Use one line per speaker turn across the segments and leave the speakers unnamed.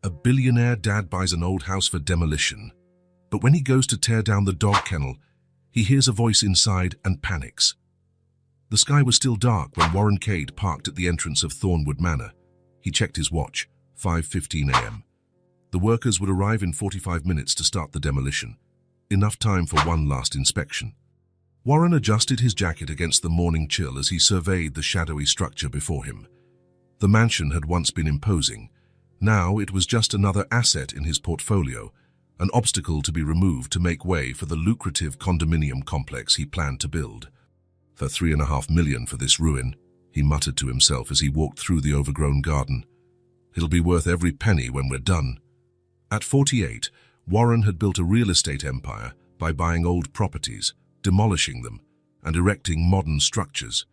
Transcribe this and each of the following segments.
A billionaire dad buys an old house for demolition. But when he goes to tear down the dog kennel, he hears a voice inside and panics. The sky was still dark when Warren Cade parked at the entrance of Thornwood Manor. He checked his watch, 5:15 a.m. The workers would arrive in 45 minutes to start the demolition. Enough time for one last inspection. Warren adjusted his jacket against the morning chill as he surveyed the shadowy structure before him. The mansion had once been imposing. Now it was just another asset in his portfolio, an obstacle to be removed to make way for the lucrative condominium complex he planned to build. For $3.5 million for this ruin, he muttered to himself as he walked through the overgrown garden. It'll be worth every penny when we're done. At 48, Warren had built a real estate empire by buying old properties, demolishing them, and erecting modern structures.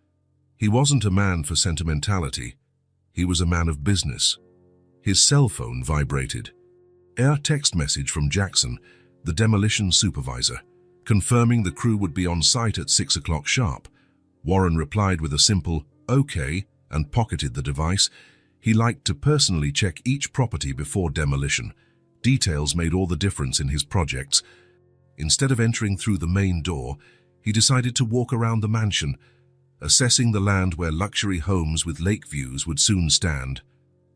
He wasn't a man for sentimentality. He was a man of business. His cell phone vibrated. A text message from Jackson, the demolition supervisor, confirming the crew would be on site at 6 o'clock sharp. Warren replied with a simple, "Okay," and pocketed the device. He liked to personally check each property before demolition. Details made all the difference in his projects. Instead of entering through the main door, he decided to walk around the mansion, assessing the land where luxury homes with lake views would soon stand.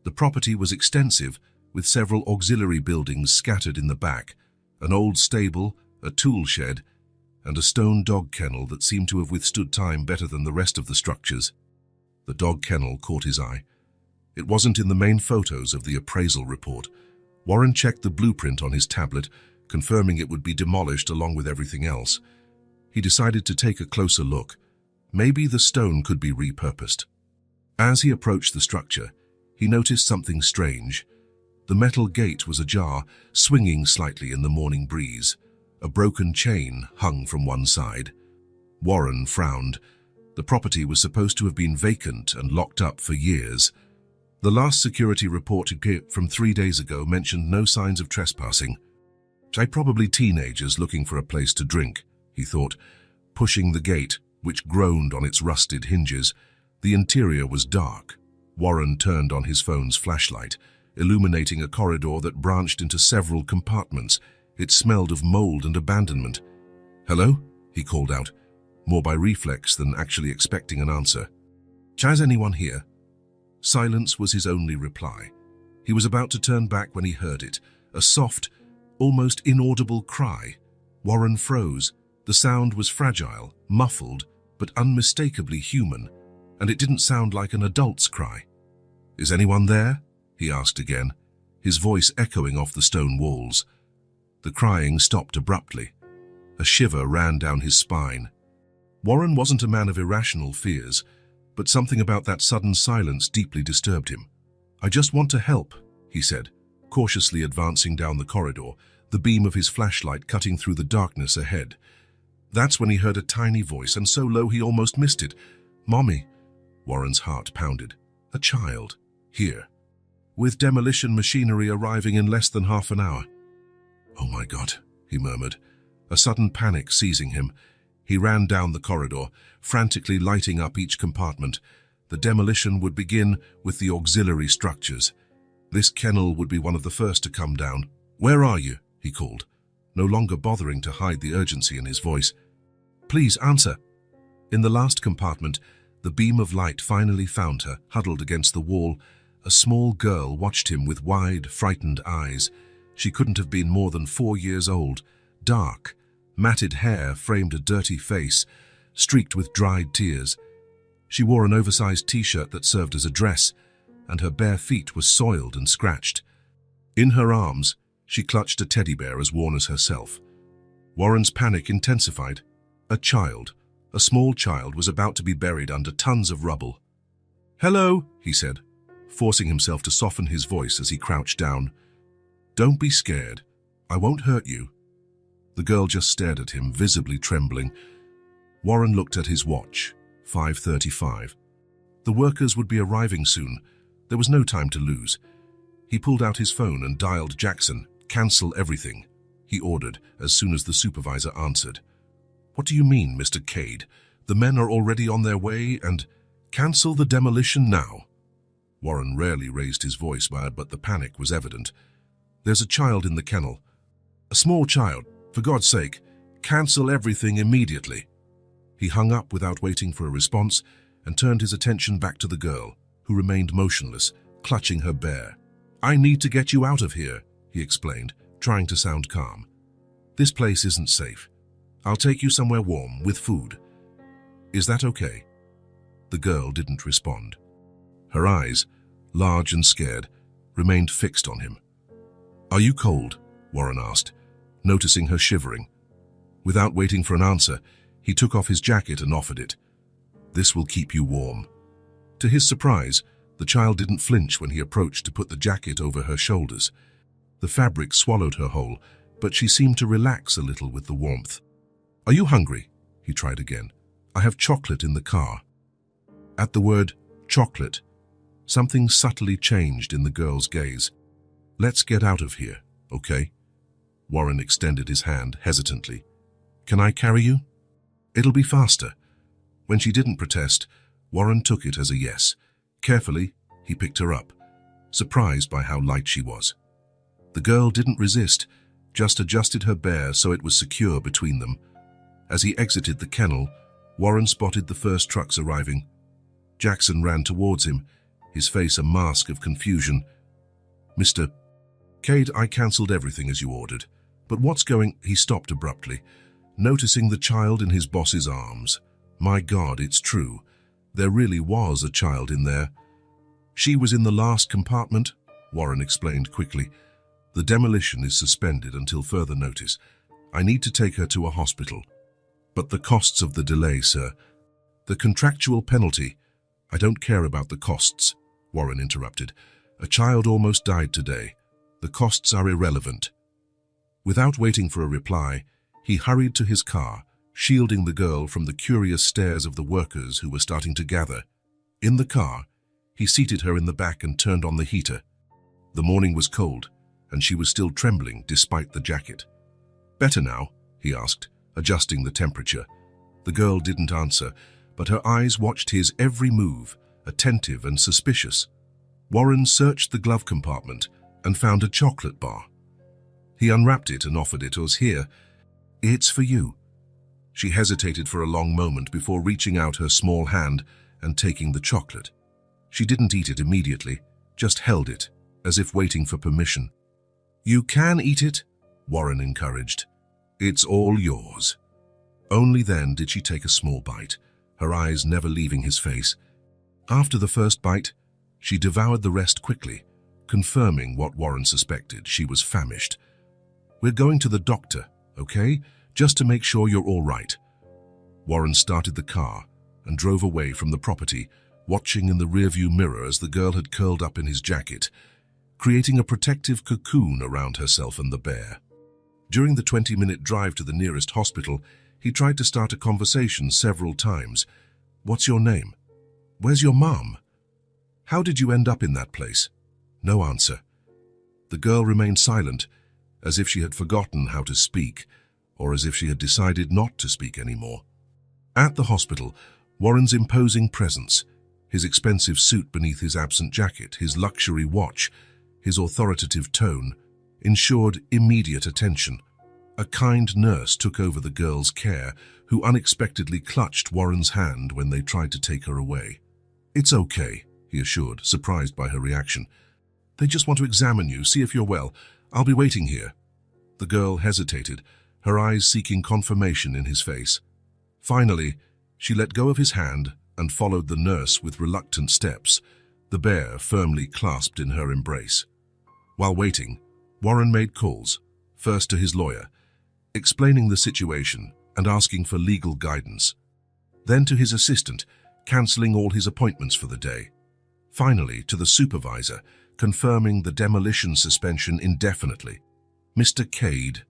The property was extensive, with several auxiliary buildings scattered in the back, an old stable, a tool shed, and a stone dog kennel that seemed to have withstood time better than the rest of the structures. The dog kennel caught his eye. It wasn't in the main photos of the appraisal report. Warren checked the blueprint on his tablet, confirming it would be demolished along with everything else. He decided to take a closer look. Maybe the stone could be repurposed. As he approached the structure, he noticed something strange. The metal gate was ajar, swinging slightly in the morning breeze. A broken chain hung from one side. Warren frowned. The property was supposed to have been vacant and locked up for years. The last security report from 3 days ago mentioned no signs of trespassing. Probably teenagers looking for a place to drink, he thought, pushing the gate, which groaned on its rusted hinges. The interior was dark. Warren turned on his phone's flashlight, illuminating a corridor that branched into several compartments. It smelled of mold and abandonment. "Hello?" he called out, more by reflex than actually expecting an answer. "Is anyone here?" Silence was his only reply. He was about to turn back when he heard it, a soft, almost inaudible cry. Warren froze. The sound was fragile, muffled, but unmistakably human, and it didn't sound like an adult's cry. "Is anyone there?" he asked again, his voice echoing off the stone walls. The crying stopped abruptly. A shiver ran down his spine. Warren wasn't a man of irrational fears, but something about that sudden silence deeply disturbed him. "I just want to help," he said, cautiously advancing down the corridor, the beam of his flashlight cutting through the darkness ahead. That's when he heard a tiny voice, and so low he almost missed it. "Mommy." Warren's heart pounded. A child. Here. With demolition machinery arriving in less than half an hour. "Oh my God," he murmured, a sudden panic seizing him. He ran down the corridor, frantically lighting up each compartment. The demolition would begin with the auxiliary structures. This kennel would be one of the first to come down. "Where are you?" he called, no longer bothering to hide the urgency in his voice. "Please answer." In the last compartment, the beam of light finally found her, huddled against the wall. A small girl watched him with wide, frightened eyes. She couldn't have been more than 4 years old. Dark, matted hair framed a dirty face, streaked with dried tears. She wore an oversized t-shirt that served as a dress, and her bare feet were soiled and scratched. In her arms, she clutched a teddy bear as worn as herself. Warren's panic intensified. A child, a small child, was about to be buried under tons of rubble. "Hello," he said, forcing himself to soften his voice as he crouched down. "Don't be scared. I won't hurt you." The girl just stared at him, visibly trembling. Warren looked at his watch. 5:35. The workers would be arriving soon. There was no time to lose. He pulled out his phone and dialed Jackson. "Cancel everything," he ordered as soon as the supervisor answered. "What do you mean, Mr. Cade? The men are already on their way and—" "Cancel the demolition now." Warren rarely raised his voice, but the panic was evident. "There's a child in the kennel. A small child. For God's sake, cancel everything immediately." He hung up without waiting for a response and turned his attention back to the girl, who remained motionless, clutching her bear. "I need to get you out of here," he explained, trying to sound calm. "This place isn't safe. I'll take you somewhere warm, with food. Is that okay?" The girl didn't respond. Her eyes, large and scared, remained fixed on him. "Are you cold?" Warren asked, noticing her shivering. Without waiting for an answer, he took off his jacket and offered it. "This will keep you warm." To his surprise, the child didn't flinch when he approached to put the jacket over her shoulders. The fabric swallowed her whole, but she seemed to relax a little with the warmth. "Are you hungry?" he tried again. "I have chocolate in the car." At the word chocolate, something subtly changed in the girl's gaze. "Let's get out of here, okay?" Warren extended his hand hesitantly. "Can I carry you?" "It'll be faster." When she didn't protest, Warren took it as a yes. Carefully, he picked her up, surprised by how light she was. The girl didn't resist, just adjusted her bear so it was secure between them. As he exited the kennel, Warren spotted the first trucks arriving. Jackson ran towards him, his face a mask of confusion. "Mr. Cade, I cancelled everything as you ordered. But what's going—" He stopped abruptly, noticing the child in his boss's arms. My God, it's true. There really was a child in there. "She was in the last compartment," Warren explained quickly. "The demolition is suspended until further notice. I need to take her to a hospital." "But the costs of the delay, sir." "The contractual penalty." "I don't care about the costs," Warren interrupted. "A child almost died today. The costs are irrelevant." Without waiting for a reply, he hurried to his car, shielding the girl from the curious stares of the workers who were starting to gather. In the car, he seated her in the back and turned on the heater. The morning was cold, and she was still trembling despite the jacket. "Better now?" he asked, adjusting the temperature. The girl didn't answer, but her eyes watched his every move, attentive and suspicious. Warren searched the glove compartment and found a chocolate bar. He unwrapped it and offered it. "Here, it's for you." She hesitated for a long moment before reaching out her small hand and taking the chocolate. She didn't eat it immediately, just held it, as if waiting for permission. "You can eat it," Warren encouraged. "It's all yours." Only then did she take a small bite, her eyes never leaving his face. After the first bite, she devoured the rest quickly, confirming what Warren suspected. She was famished. "We're going to the doctor, okay? Just to make sure you're all right." Warren started the car and drove away from the property, watching in the rearview mirror as the girl had curled up in his jacket, creating a protective cocoon around herself and the bear. During the 20-minute drive to the nearest hospital, he tried to start a conversation several times. "What's your name? Where's your mom? How did you end up in that place?" No answer. The girl remained silent, as if she had forgotten how to speak, or as if she had decided not to speak anymore. At the hospital, Warren's imposing presence, his expensive suit beneath his absent jacket, his luxury watch, his authoritative tone, ensured immediate attention. A kind nurse took over the girl's care, who unexpectedly clutched Warren's hand when they tried to take her away. "It's okay," he assured, surprised by her reaction. "They just want to examine you, see if you're well. I'll be waiting here." The girl hesitated, her eyes seeking confirmation in his face. Finally, she let go of his hand and followed the nurse with reluctant steps, the bear firmly clasped in her embrace. While waiting, Warren made calls, first to his lawyer, explaining the situation and asking for legal guidance, then to his assistant, cancelling all his appointments for the day. Finally, to the supervisor, confirming the demolition suspension indefinitely. "Mr. Cade."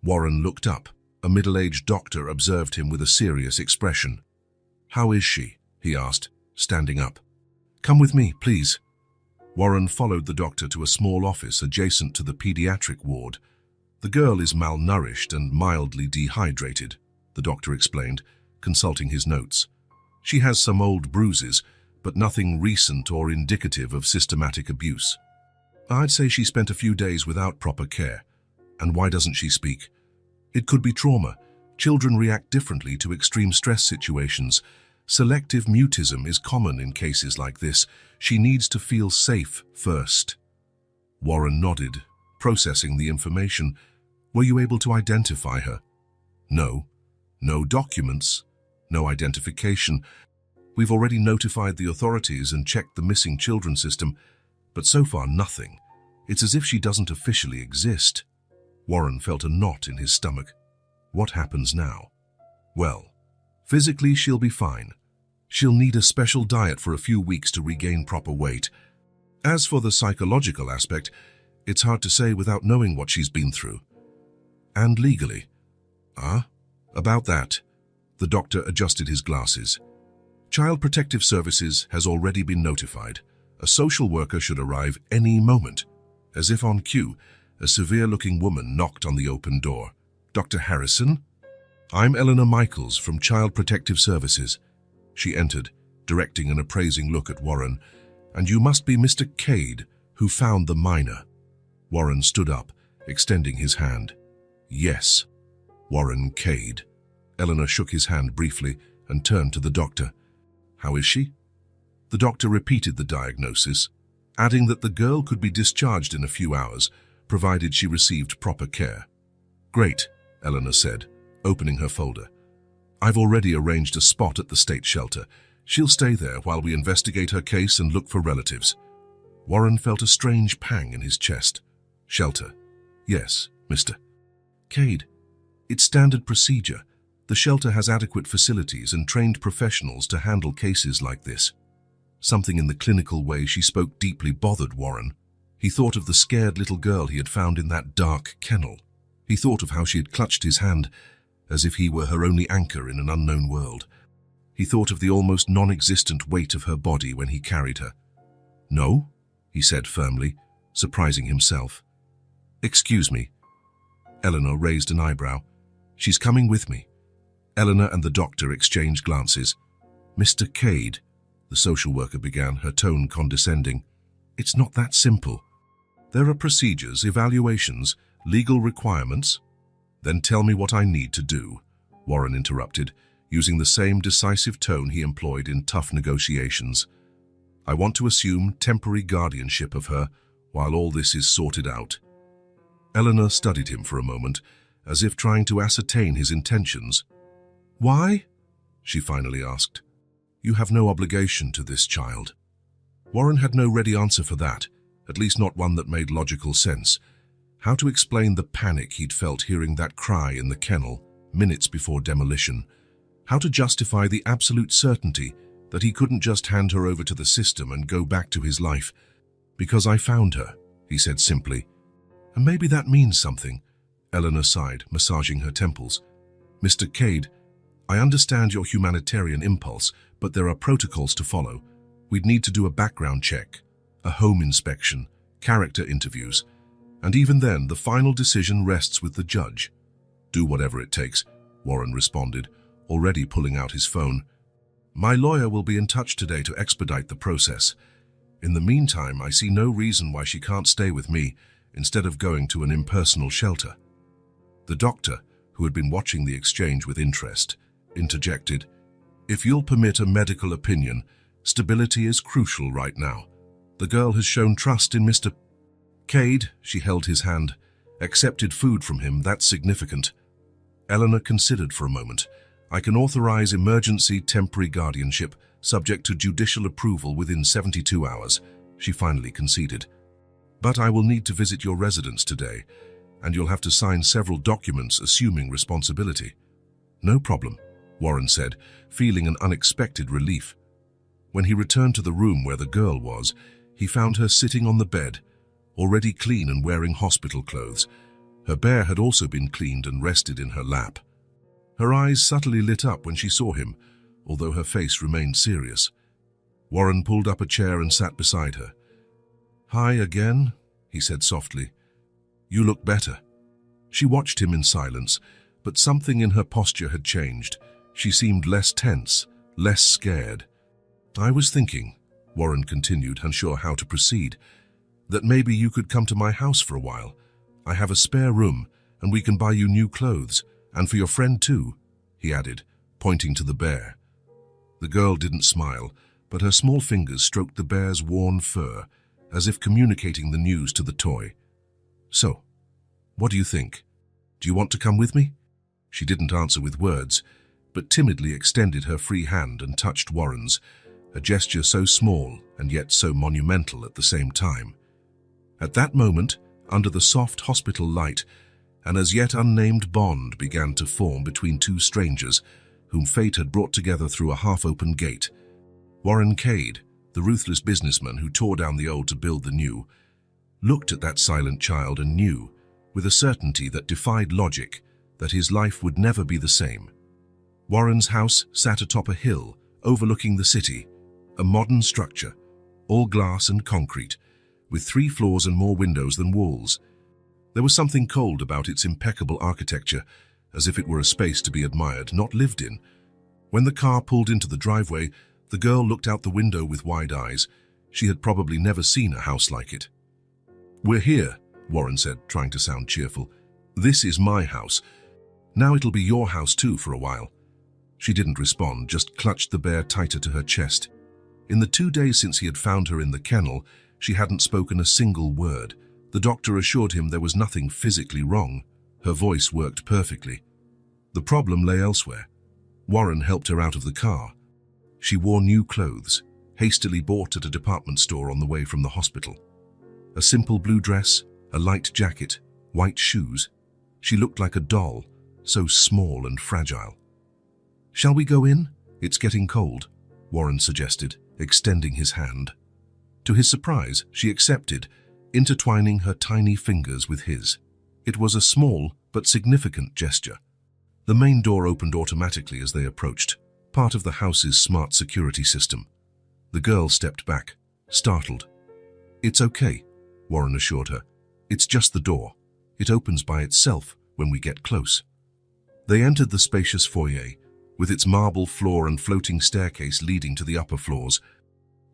Warren looked up. A middle-aged doctor observed him with a serious expression. "How is she?" he asked, standing up. "Come with me, please." Warren followed the doctor to a small office adjacent to the pediatric ward. "The girl is malnourished and mildly dehydrated," the doctor explained, consulting his notes. "She has some old bruises, but nothing recent or indicative of systematic abuse. I'd say she spent a few days without proper care. And why doesn't she speak? It could be trauma. Children react differently to extreme stress situations. Selective mutism is common in cases like this. She needs to feel safe first. Warren nodded, processing the information. Were you able to identify her? No. No documents. No identification. We've already notified the authorities and checked the missing children system, but so far nothing. It's as if she doesn't officially exist. Warren felt a knot in his stomach. What happens now? Well, physically she'll be fine. She'll need a special diet for a few weeks to regain proper weight. As for the psychological aspect, it's hard to say without knowing what she's been through. And legally? About that. The doctor adjusted his glasses. Child Protective Services has already been notified. A social worker should arrive any moment. As if on cue, a severe-looking woman knocked on the open door. Dr. Harrison? I'm Eleanor Michaels from Child Protective Services. She entered, directing an appraising look at Warren. And you must be Mr. Cade, who found the minor. Warren stood up, extending his hand. Yes, Warren Cade. Eleanor shook his hand briefly and turned to the doctor. How is she? The doctor repeated the diagnosis, adding that the girl could be discharged in a few hours, provided she received proper care. Great, Eleanor said, opening her folder. I've already arranged a spot at the state shelter. She'll stay there while we investigate her case and look for relatives. Warren felt a strange pang in his chest. Shelter. Yes, Mr. Cade. It's standard procedure. The shelter has adequate facilities and trained professionals to handle cases like this. Something in the clinical way she spoke deeply bothered Warren. He thought of the scared little girl he had found in that dark kennel. He thought of how she had clutched his hand, as if he were her only anchor in an unknown world. He thought of the almost non-existent weight of her body when he carried her. No, he said firmly, surprising himself. Excuse me. Eleanor raised an eyebrow. She's coming with me. Eleanor and the doctor exchanged glances. Mr. Cade, the social worker began, her tone condescending. It's not that simple. There are procedures, evaluations, legal requirements. Then tell me what I need to do, Warren interrupted, using the same decisive tone he employed in tough negotiations. I want to assume temporary guardianship of her while all this is sorted out. Eleanor studied him for a moment, as if trying to ascertain his intentions. Why? She finally asked. You have no obligation to this child. Warren had no ready answer for that, at least not one that made logical sense. How to explain the panic he'd felt hearing that cry in the kennel minutes before demolition? How to justify the absolute certainty that he couldn't just hand her over to the system and go back to his life? Because I found her, he said simply. And maybe that means something. Eleanor sighed, massaging her temples. Mr. Cade, I understand your humanitarian impulse, but there are protocols to follow. We'd need to do a background check, a home inspection, character interviews, and even then the final decision rests with the judge. Do whatever it takes, Warren responded, already pulling out his phone. My lawyer will be in touch today to expedite the process. In the meantime, I see no reason why she can't stay with me instead of going to an impersonal shelter. The doctor, who had been watching the exchange with interest, interjected, If you'll permit a medical opinion, stability is crucial right now. The girl has shown trust in Mr. Cade. She held his hand. Accepted food from him, that's significant. Eleanor considered for a moment. I can authorize emergency temporary guardianship, subject to judicial approval within 72 hours, she finally conceded. But I will need to visit your residence today, and you'll have to sign several documents assuming responsibility. No problem, Warren said, feeling an unexpected relief. When he returned to the room where the girl was, he found her sitting on the bed, already clean and wearing hospital clothes. Her bear had also been cleaned and rested in her lap. Her eyes subtly lit up when she saw him, although her face remained serious. Warren pulled up a chair and sat beside her. Hi again, he said softly. You look better. She watched him in silence, but something in her posture had changed. She seemed less tense, less scared. I was thinking, Warren continued, unsure how to proceed, that maybe you could come to my house for a while. I have a spare room, and we can buy you new clothes, and for your friend too, he added, pointing to the bear. The girl didn't smile, but her small fingers stroked the bear's worn fur, as if communicating the news to the toy. So, what do you think? Do you want to come with me? She didn't answer with words, but timidly extended her free hand and touched Warren's, a gesture so small and yet so monumental at the same time. At that moment, under the soft hospital light, an as yet unnamed bond began to form between two strangers whom fate had brought together through a half-open gate. Warren Cade, the ruthless businessman who tore down the old to build the new, looked at that silent child and knew, with a certainty that defied logic, that his life would never be the same. Warren's house sat atop a hill overlooking the city, a modern structure, all glass and concrete, with 3 floors and more windows than walls. There was something cold about its impeccable architecture, as if it were a space to be admired, not lived in. When the car pulled into the driveway, the girl looked out the window with wide eyes. She had probably never seen a house like it. "We're here," Warren said, trying to sound cheerful. "This is my house. Now it'll be your house too for a while." She didn't respond, just clutched the bear tighter to her chest. In the 2 days since he had found her in the kennel, she hadn't spoken a single word. The doctor assured him there was nothing physically wrong. Her voice worked perfectly. The problem lay elsewhere. Warren helped her out of the car. She wore new clothes, hastily bought at a department store on the way from the hospital. A simple blue dress, a light jacket, white shoes. She looked like a doll, so small and fragile. "Shall we go in? It's getting cold," Warren suggested, extending his hand. To his surprise, she accepted, intertwining her tiny fingers with his. It was a small but significant gesture. The main door opened automatically as they approached, part of the house's smart security system. The girl stepped back, startled. "It's okay," Warren assured her. "It's just the door. It opens by itself when we get close." They entered the spacious foyer, with its marble floor and floating staircase leading to the upper floors.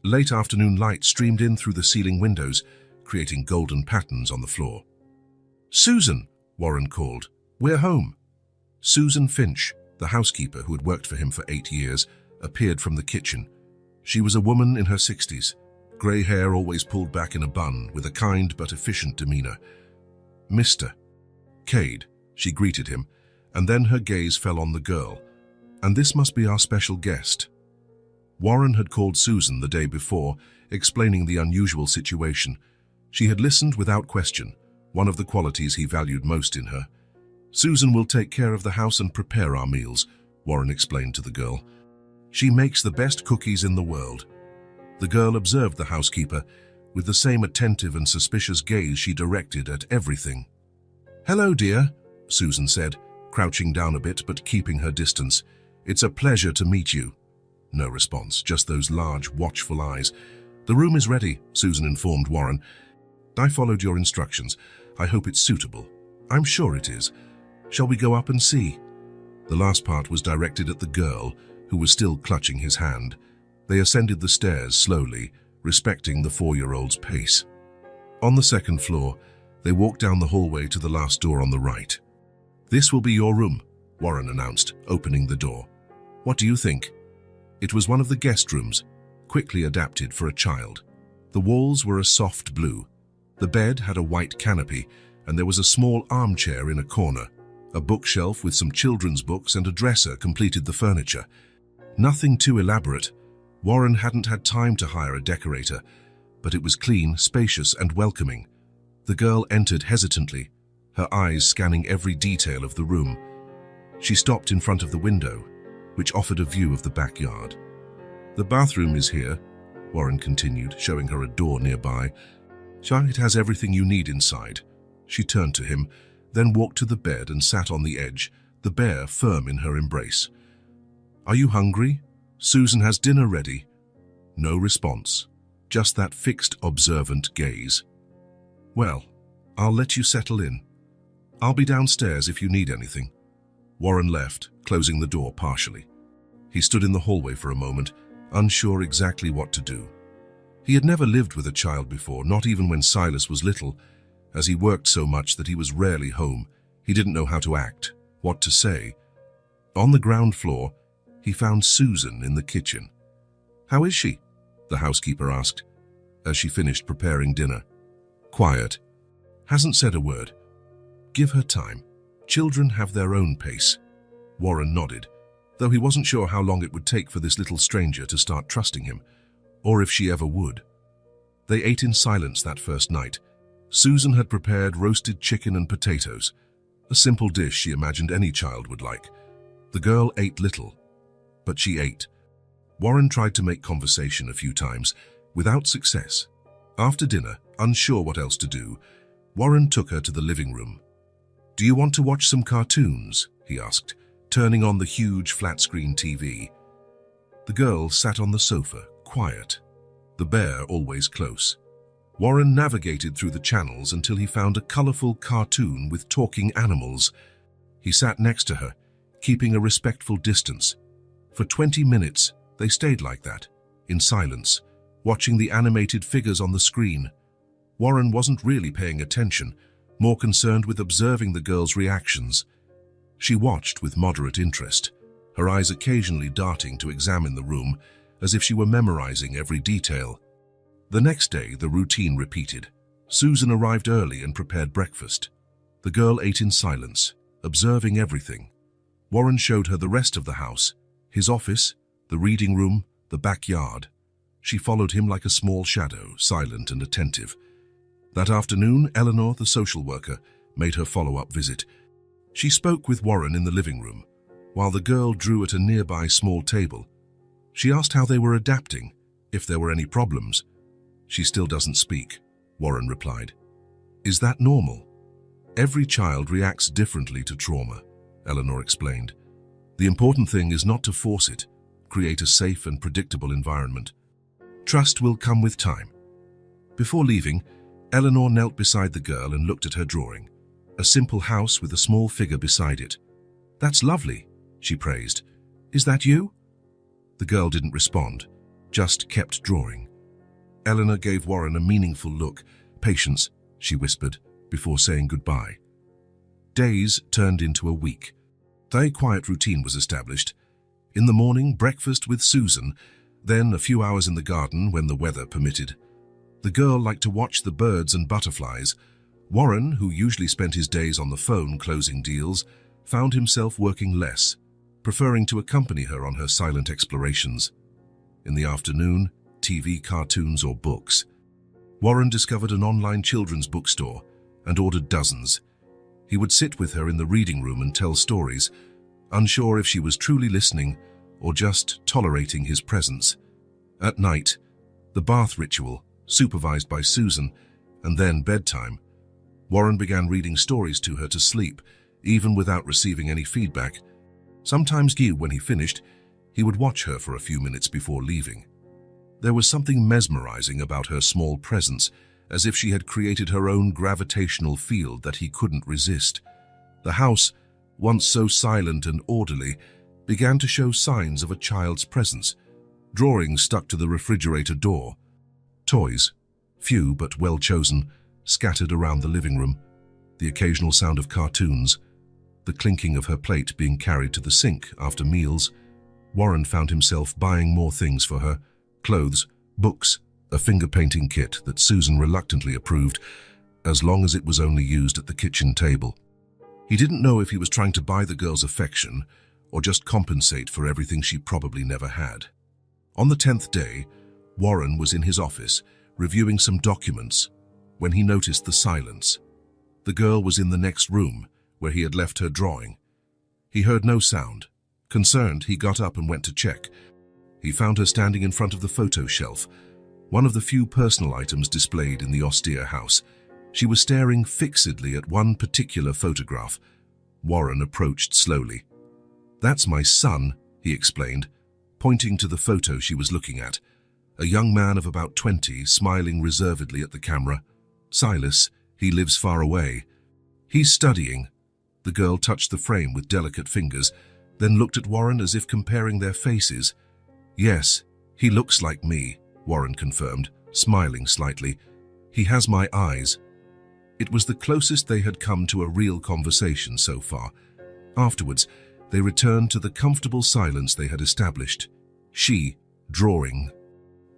Late afternoon light streamed in through the ceiling windows, creating golden patterns on the floor. "Susan," Warren called, "we're home." Susan Finch, the housekeeper who had worked for him for 8 years, appeared from the kitchen. She was a woman in her 60s, grey hair always pulled back in a bun, with a kind but efficient demeanor. "Mr. Cade," she greeted him, and then her gaze fell on the girl. "And this must be our special guest." Warren had called Susan the day before, explaining the unusual situation. She had listened without question, one of the qualities he valued most in her. "Susan will take care of the house and prepare our meals," Warren explained to the girl. "She makes the best cookies in the world." The girl observed the housekeeper with the same attentive and suspicious gaze she directed at everything. "Hello, dear," Susan said, crouching down a bit but keeping her distance. "It's a pleasure to meet you." No response, just those large, watchful eyes. "The room is ready," Susan informed Warren. "I followed your instructions. I hope it's suitable." "I'm sure it is. Shall we go up and see?" The last part was directed at the girl, who was still clutching his hand. They ascended the stairs slowly, respecting the 4-year-old's pace. On the 2nd floor, they walked down the hallway to the last door on the right. "This will be your room," Warren announced, opening the door. "What do you think?" It was one of the guest rooms, quickly adapted for a child. The walls were a soft blue. The bed had a white canopy, and there was a small armchair in a corner. A bookshelf with some children's books and a dresser completed the furniture. Nothing too elaborate. Warren hadn't had time to hire a decorator, but it was clean, spacious, and welcoming. The girl entered hesitantly, her eyes scanning every detail of the room. She stopped in front of the window, which offered a view of the backyard. "The bathroom is here," Warren continued, showing her a door nearby. "It has everything you need inside." She turned to him, then walked to the bed and sat on the edge, the bear firm in her embrace. "Are you hungry? Susan has dinner ready." No response, just that fixed, observant gaze. "Well, I'll let you settle in. I'll be downstairs if you need anything." Warren left, closing the door partially. He stood in the hallway for a moment, unsure exactly what to do. He had never lived with a child before, not even when Silas was little. As he worked so much that he was rarely home, he didn't know how to act, what to say. On the ground floor, he found Susan in the kitchen. "How is she?" the housekeeper asked, as she finished preparing dinner. "Quiet. Hasn't said a word. Give her time. Children have their own pace." Warren nodded, though he wasn't sure how long it would take for this little stranger to start trusting him, or if she ever would. They ate in silence that first night. Susan had prepared roasted chicken and potatoes, a simple dish she imagined any child would like. The girl ate little, but she ate. Warren tried to make conversation a few times, without success. After dinner, unsure what else to do, Warren took her to the living room. "Do you want to watch some cartoons?" he asked, turning on the huge flat-screen TV. The girl sat on the sofa, quiet, the bear always close. Warren navigated through the channels until he found a colorful cartoon with talking animals. He sat next to her, keeping a respectful distance. For 20 minutes, they stayed like that, in silence, watching the animated figures on the screen. Warren wasn't really paying attention, more concerned with observing the girl's reactions. She watched with moderate interest, her eyes occasionally darting to examine the room, as if she were memorizing every detail. The next day, the routine repeated. Susan arrived early and prepared breakfast. The girl ate in silence, observing everything. Warren showed her the rest of the house, his office, the reading room, the backyard. She followed him like a small shadow, silent and attentive. That afternoon, Eleanor, the social worker, made her follow-up visit. She spoke with Warren in the living room, while the girl drew at a nearby small table. She asked how they were adapting, if there were any problems. "She still doesn't speak," Warren replied. "Is that normal?" "Every child reacts differently to trauma," Eleanor explained. "The important thing is not to force it. Create a safe and predictable environment. Trust will come with time." Before leaving, Eleanor knelt beside the girl and looked at her drawing, a simple house with a small figure beside it. "That's lovely," she praised. "Is that you?" The girl didn't respond, just kept drawing. Eleanor gave Warren a meaningful look. "Patience," she whispered, before saying goodbye. Days turned into a week. A quiet routine was established. In the morning, breakfast with Susan, then a few hours in the garden when the weather permitted. The girl liked to watch the birds and butterflies. Warren, who usually spent his days on the phone closing deals, found himself working less, preferring to accompany her on her silent explorations. In the afternoon, TV, cartoons, or books. Warren discovered an online children's bookstore and ordered dozens. He would sit with her in the reading room and tell stories, unsure if she was truly listening or just tolerating his presence. At night, the bath ritual, supervised by Susan, and then bedtime. Warren began reading stories to her to sleep, even without receiving any feedback. Sometimes, when he finished, he would watch her for a few minutes before leaving. There was something mesmerizing about her small presence, as if she had created her own gravitational field that he couldn't resist. The house, once so silent and orderly, began to show signs of a child's presence. Drawings stuck to the refrigerator door. Toys, few but well chosen, scattered around the living room. The occasional sound of cartoons. The clinking of her plate being carried to the sink after meals. Warren found himself buying more things for her. Clothes, books, a finger painting kit that Susan reluctantly approved, as long as it was only used at the kitchen table. He didn't know if he was trying to buy the girl's affection or just compensate for everything she probably never had. On the 10th day, Warren was in his office, reviewing some documents, when he noticed the silence. The girl was in the next room, where he had left her drawing. He heard no sound. Concerned, he got up and went to check. He found her standing in front of the photo shelf, one of the few personal items displayed in the austere house. She was staring fixedly at one particular photograph. Warren approached slowly. "That's my son," he explained, pointing to the photo she was looking at. A young man of about 20, smiling reservedly at the camera. "Silas, he lives far away. He's studying." The girl touched the frame with delicate fingers, then looked at Warren as if comparing their faces. "Yes, "He looks like me," Warren confirmed, smiling slightly. "He has my eyes." It was the closest they had come to a real conversation so far. Afterwards, they returned to the comfortable silence they had established. She, drawing.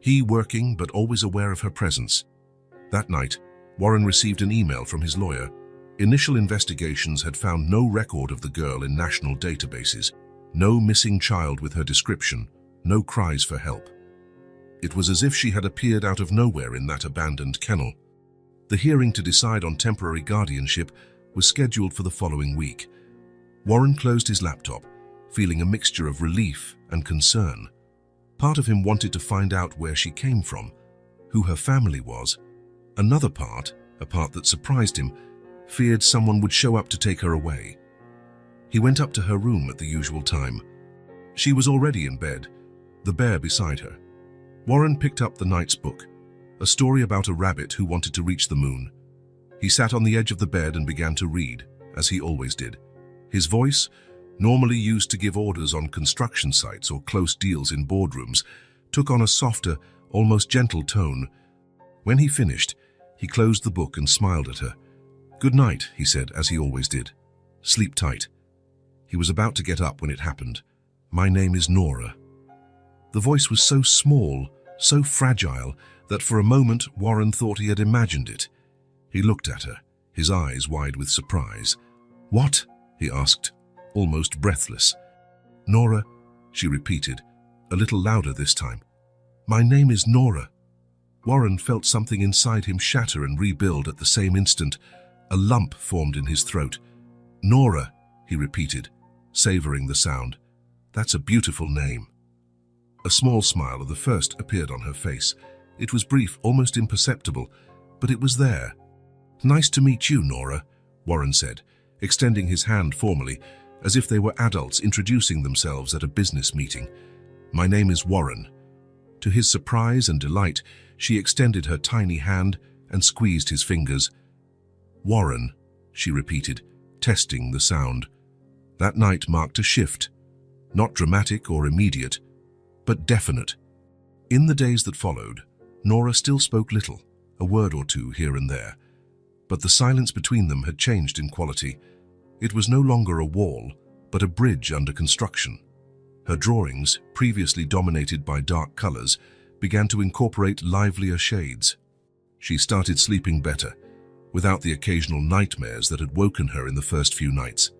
He working, but always aware of her presence. That night, Warren received an email from his lawyer. Initial investigations had found no record of the girl in national databases, no missing child with her description, no cries for help. It was as if she had appeared out of nowhere in that abandoned kennel. The hearing to decide on temporary guardianship was scheduled for the following week. Warren closed his laptop, feeling a mixture of relief and concern. Part of him wanted to find out where she came from, who her family was. Another part, a part that surprised him, feared someone would show up to take her away. He went up to her room at the usual time. She was already in bed, the bear beside her. Warren picked up the night's book, a story about a rabbit who wanted to reach the moon. He sat on the edge of the bed and began to read, as he always did. His voice, normally used to give orders on construction sites or close deals in boardrooms, took on a softer, almost gentle tone. When he finished, he closed the book and smiled at her. "Good night," he said, as he always did. "Sleep tight." He was about to get up when it happened. "My name is Nora." The voice was so small, so fragile, that for a moment Warren thought he had imagined it. He looked at her, his eyes wide with surprise. "What?" he asked, almost breathless. "Nora," she repeated, a little louder this time. "My name is Nora." Warren felt something inside him shatter and rebuild at the same instant. A lump formed in his throat. "Nora," he repeated, savoring the sound. "That's a beautiful name." A small smile of the first appeared on her face. It was brief, almost imperceptible, but it was there. "Nice to meet you, Nora," Warren said, extending his hand formally, as if they were adults introducing themselves at a business meeting. "My name is Warren." To his surprise and delight, she extended her tiny hand and squeezed his fingers. "Warren," she repeated, testing the sound. That night marked a shift, not dramatic or immediate, but definite. In the days that followed, Nora still spoke little, a word or two here and there, but the silence between them had changed in quality. It was no longer a wall, but a bridge under construction. Her drawings, previously dominated by dark colors, began to incorporate livelier shades. She started sleeping better, without the occasional nightmares that had woken her in the first few nights.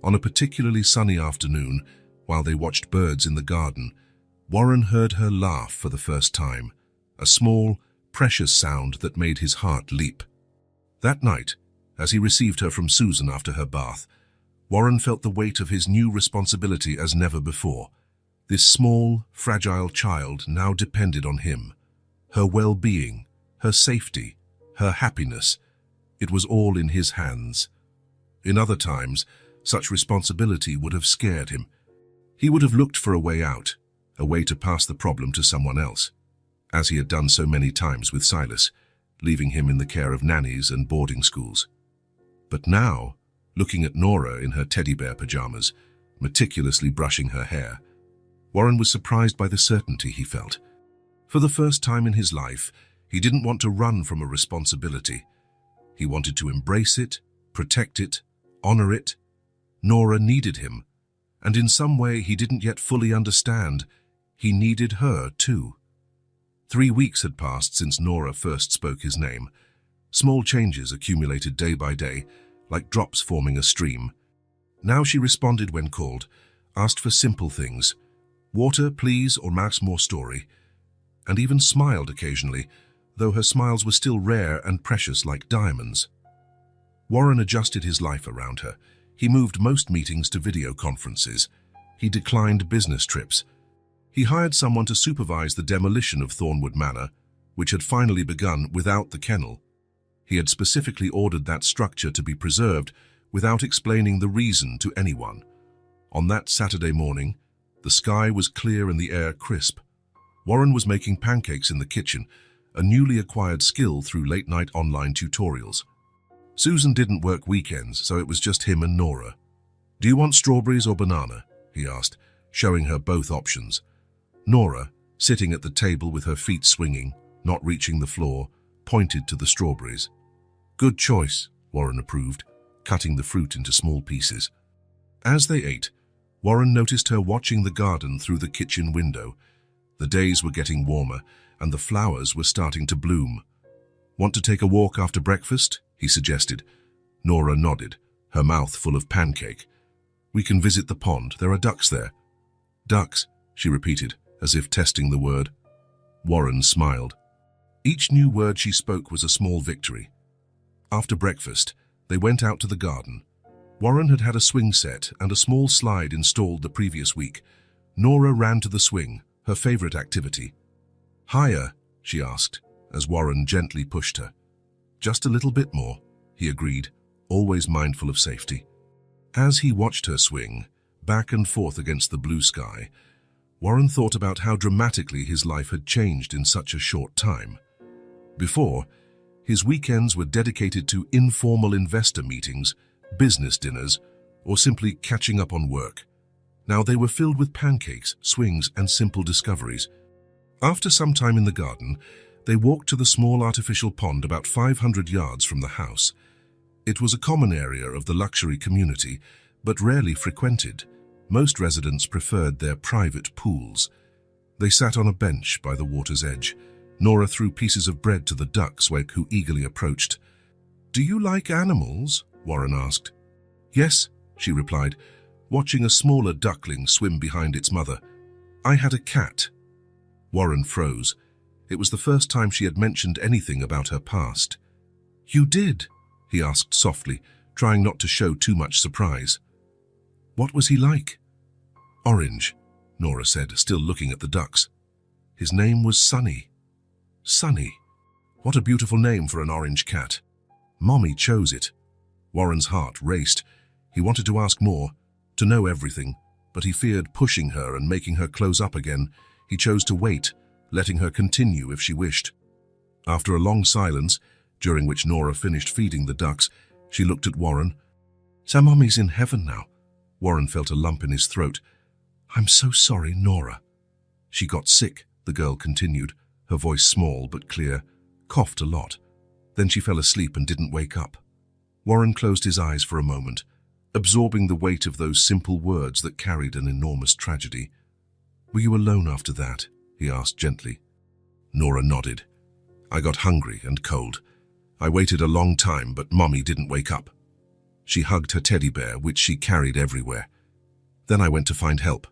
On a particularly sunny afternoon, while they watched birds in the garden, Warren heard her laugh for the first time, a small, precious sound that made his heart leap. That night, as he received her from Susan after her bath, Warren felt the weight of his new responsibility as never before. This small, fragile child now depended on him. Her well-being, her safety, her happiness, it was all in his hands. In other times, such responsibility would have scared him. He would have looked for a way out, a way to pass the problem to someone else, as he had done so many times with Silas, leaving him in the care of nannies and boarding schools. But now, looking at Nora in her teddy bear pajamas, meticulously brushing her hair, Warren was surprised by the certainty he felt. For the first time in his life, he didn't want to run from a responsibility. He wanted to embrace it, protect it, honor it. Nora needed him, and in some way he didn't yet fully understand. He needed her too. 3 weeks had passed since Nora first spoke his name. Small changes accumulated day by day, like drops forming a stream. Now she responded when called, asked for simple things, water, please, or perhaps more story, and even smiled occasionally, though her smiles were still rare and precious like diamonds. Warren adjusted his life around her. He moved most meetings to video conferences. He declined business trips. He hired someone to supervise the demolition of Thornwood Manor, which had finally begun without the kennel. He had specifically ordered that structure to be preserved without explaining the reason to anyone. On that Saturday morning, the sky was clear and the air crisp. Warren was making pancakes in the kitchen, a newly acquired skill through late-night online tutorials. Susan didn't work weekends, so it was just him and Nora. "Do you want strawberries or banana?" he asked, showing her both options. Nora, sitting at the table with her feet swinging, not reaching the floor, pointed to the strawberries. "Good choice," Warren approved, cutting the fruit into small pieces. As they ate, Warren noticed her watching the garden through the kitchen window. The days were getting warmer, and the flowers were starting to bloom. "Want to take a walk after breakfast?" he suggested. Nora nodded, her mouth full of pancake. "We can visit the pond. There are ducks there." "Ducks," she repeated, as if testing the word. Warren smiled. Each new word she spoke was a small victory. After breakfast, they went out to the garden. Warren had had a swing set and a small slide installed the previous week. Nora ran to the swing, her favorite activity. "Higher?" she asked, as Warren gently pushed her. "Just a little bit more," he agreed, always mindful of safety. As he watched her swing, back and forth against the blue sky, Warren thought about how dramatically his life had changed in such a short time. Before, his weekends were dedicated to informal investor meetings, business dinners, or simply catching up on work. Now they were filled with pancakes, swings, and simple discoveries. After some time in the garden, they walked to the small artificial pond about 500 yards from the house. It was a common area of the luxury community, but rarely frequented. Most residents preferred their private pools. They sat on a bench by the water's edge. Nora threw pieces of bread to the ducks who eagerly approached. "Do you like animals?" Warren asked. "Yes," she replied, watching a smaller duckling swim behind its mother. "I had a cat." Warren froze. It was the first time she had mentioned anything about her past. "You did?" he asked softly, trying not to show too much surprise. "What was he like?" "Orange," Nora said, still looking at the ducks. "His name was Sunny." "Sunny? What a beautiful name for an orange cat." "Mommy chose it." Warren's heart raced. He wanted to ask more, to know everything, but he feared pushing her and making her close up again. He chose to wait, letting her continue if she wished. After a long silence, during which Nora finished feeding the ducks, she looked at Warren. "So Mommy's in heaven now." Warren felt a lump in his throat. "I'm so sorry, Nora." "She got sick," the girl continued, her voice small but clear, coughed a lot. Then she fell asleep and didn't wake up. Warren closed his eyes for a moment, absorbing the weight of those simple words that carried an enormous tragedy. "Were you alone after that?" he asked gently. Nora nodded. "I got hungry and cold. I waited a long time, but Mommy didn't wake up." She hugged her teddy bear, which she carried everywhere. "Then I went to find help."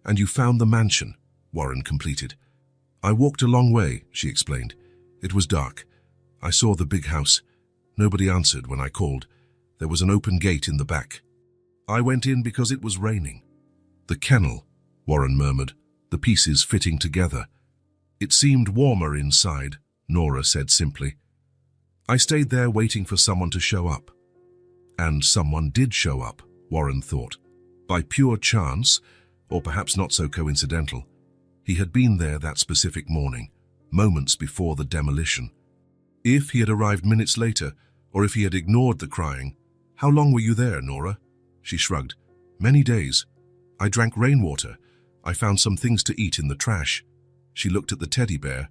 "And you found the mansion," Warren completed. "I walked a long way," she explained. "It was dark. I saw the big house. Nobody answered when I called. There was an open gate in the back. I went in because it was raining." "The kennel," Warren murmured, the pieces fitting together. "It seemed warmer inside," Nora said simply. "I stayed there waiting for someone to show up." And someone did show up, Warren thought. By pure chance, or perhaps not so coincidental. He had been there that specific morning, moments before the demolition. If he had arrived minutes later, or if he had ignored the crying. "How long were you there, Nora?" She shrugged. "Many days. I drank rainwater. I found some things to eat in the trash." She looked at the teddy bear.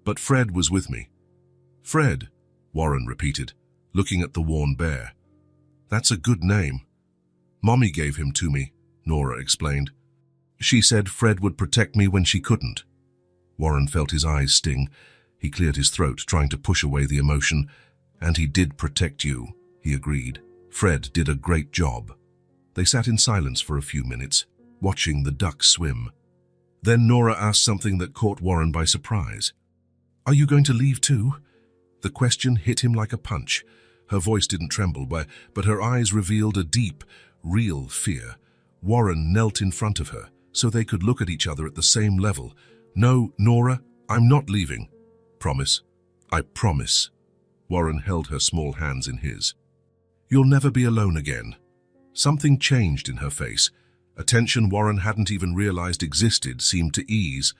"But Fred was with me." "Fred," Warren repeated, looking at the worn bear. "That's a good name." "Mommy gave him to me," Nora explained. "She said Fred would protect me when she couldn't." Warren felt his eyes sting. He cleared his throat, trying to push away the emotion. "And he did protect you," he agreed. "Fred did a great job." They sat in silence for a few minutes, watching the ducks swim. Then Nora asked something that caught Warren by surprise. "Are you going to leave too?" The question hit him like a punch. Her voice didn't tremble, but her eyes revealed a deep, real fear. Warren knelt in front of her, so they could look at each other at the same level. "No, Nora, I'm not leaving." "Promise." "I promise." Warren held her small hands in his. "You'll never be alone again." Something changed in her face. A tension Warren hadn't even realized existed seemed to ease.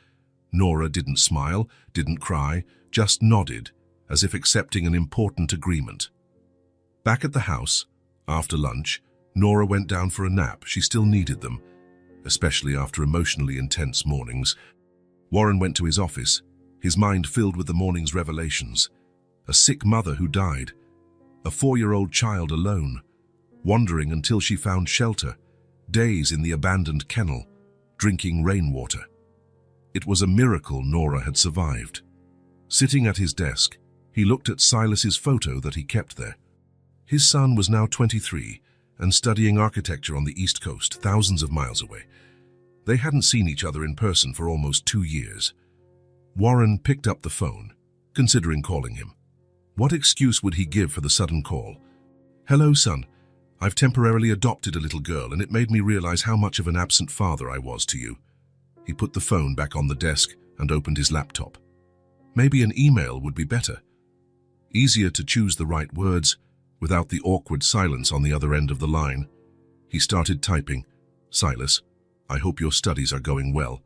Nora didn't smile, didn't cry, just nodded, as if accepting an important agreement. Back at the house, after lunch, Nora went down for a nap. She still needed them, especially after emotionally intense mornings. Warren went to his office, his mind filled with the morning's revelations. A sick mother who died, a 4-year-old child alone, wandering until she found shelter, days in the abandoned kennel, drinking rainwater. It was a miracle Nora had survived. Sitting at his desk, he looked at Silas's photo that he kept there. His son was now 23 and studying architecture on the East Coast, thousands of miles away. They hadn't seen each other in person for almost 2 years. Warren picked up the phone, considering calling him. What excuse would he give for the sudden call? "Hello, son. I've temporarily adopted a little girl, and it made me realize how much of an absent father I was to you." He put the phone back on the desk and opened his laptop. Maybe an email would be better. Easier to choose the right words without the awkward silence on the other end of the line. He started typing. "Silas, I hope your studies are going well.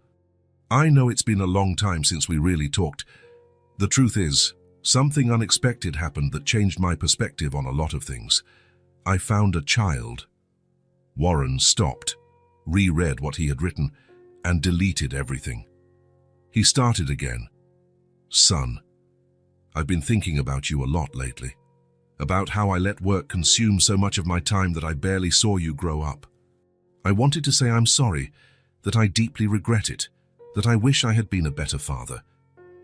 I know it's been a long time since we really talked. The truth is, something unexpected happened that changed my perspective on a lot of things. I found a child." Warren stopped, reread what he had written, and deleted everything. He started again. "Son, I've been thinking about you a lot lately, about how I let work consume so much of my time that I barely saw you grow up. I wanted to say I'm sorry, that I deeply regret it, that I wish I had been a better father."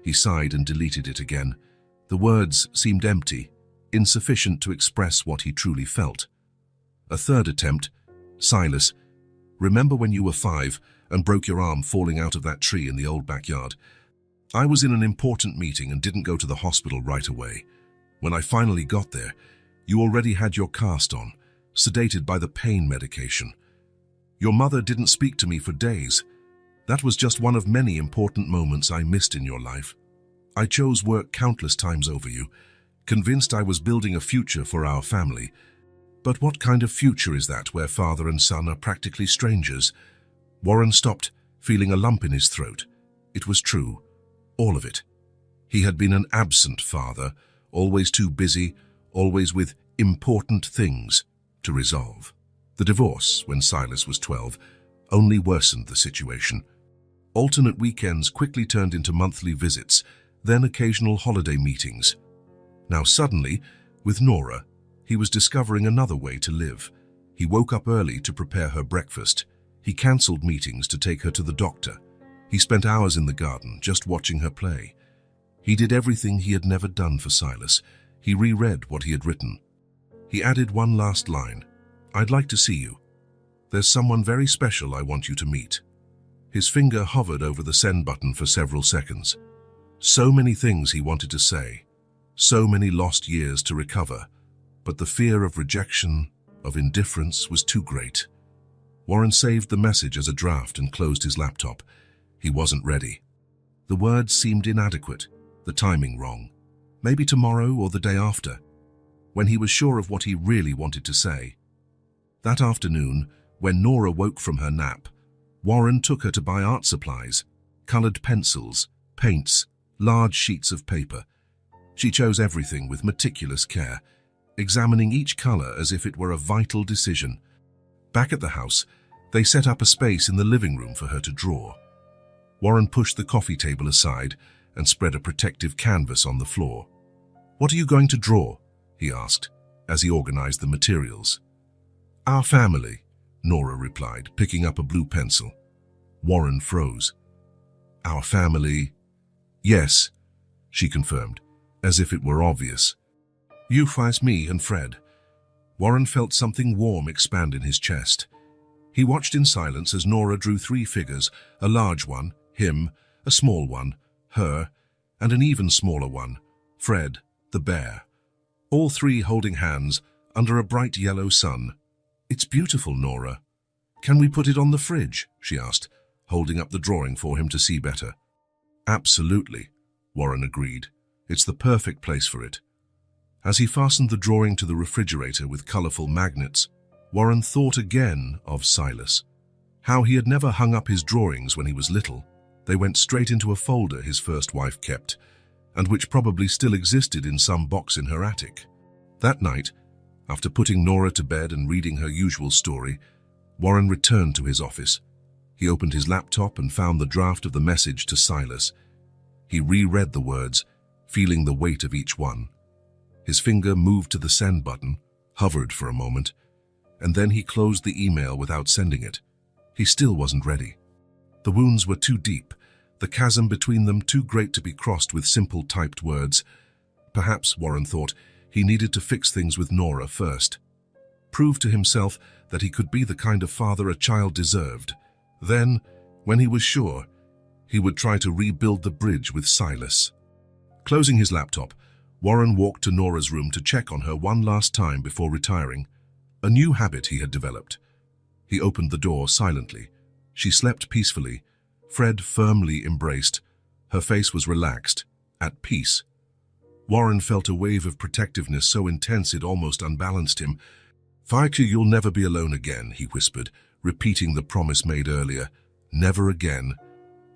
He sighed and deleted it again. The words seemed empty, insufficient to express what he truly felt. A third attempt. "Silas, remember when you were 5 and broke your arm falling out of that tree in the old backyard? I was in an important meeting and didn't go to the hospital right away. When I finally got there, you already had your cast on, sedated by the pain medication. Your mother didn't speak to me for days. That was just one of many important moments I missed in your life. I chose work countless times over you, convinced I was building a future for our family. But what kind of future is that where father and son are practically strangers?" Warren stopped, feeling a lump in his throat. It was true. All of it. He had been an absent father, always too busy, always with important things to resolve. The divorce, when Silas was 12, only worsened the situation. Alternate weekends quickly turned into monthly visits, then occasional holiday meetings. Now suddenly, with Nora, he was discovering another way to live. He woke up early to prepare her breakfast. He cancelled meetings to take her to the doctor. He spent hours in the garden, just watching her play. He did everything he had never done for Silas. He reread what he had written. He added one last line. "I'd like to see you. There's someone very special I want you to meet." His finger hovered over the send button for several seconds. So many things he wanted to say, so many lost years to recover, but the fear of rejection, of indifference, was too great. Warren saved the message as a draft and closed his laptop. He wasn't ready. The words seemed inadequate, the timing wrong. Maybe tomorrow or the day after, when he was sure of what he really wanted to say. That afternoon, when Nora woke from her nap, Warren took her to buy art supplies, colored pencils, paints, large sheets of paper. She chose everything with meticulous care, examining each color as if it were a vital decision. Back at the house, they set up a space in the living room for her to draw. Warren pushed the coffee table aside and spread a protective canvas on the floor. "What are you going to draw?" he asked, as he organized the materials. "Our family," Nora replied, picking up a blue pencil. Warren froze. "Our family?" "Yes," she confirmed, as if it were obvious. "You face me and Fred." Warren felt something warm expand in his chest. He watched in silence as Nora drew 3 figures, a large one, him, a small one, her, and an even smaller one, Fred, the bear. All 3 holding hands under a bright yellow sun. "It's beautiful, Nora. Can we put it on the fridge?" she asked, holding up the drawing for him to see better. "Absolutely," Warren agreed. "It's the perfect place for it." As he fastened the drawing to the refrigerator with colorful magnets, Warren thought again of Silas. How he had never hung up his drawings when he was little. They went straight into a folder his first wife kept, and which probably still existed in some box in her attic. That night, after putting Nora to bed and reading her usual story, Warren returned to his office. He opened his laptop and found the draft of the message to Silas. He reread the words, feeling the weight of each one. His finger moved to the send button, hovered for a moment, and then he closed the email without sending it. He still wasn't ready. The wounds were too deep, the chasm between them too great to be crossed with simple typed words. Perhaps, Warren thought, he needed to fix things with Nora first. Prove to himself that he could be the kind of father a child deserved. Then, when he was sure, he would try to rebuild the bridge with Silas. Closing his laptop, Warren walked to Nora's room to check on her one last time before retiring, a new habit he had developed. He opened the door silently. She slept peacefully, Fred firmly embraced. Her face was relaxed, at peace. Warren felt a wave of protectiveness so intense it almost unbalanced him. "Fike, you'll never be alone again," he whispered, repeating the promise made earlier. Never again.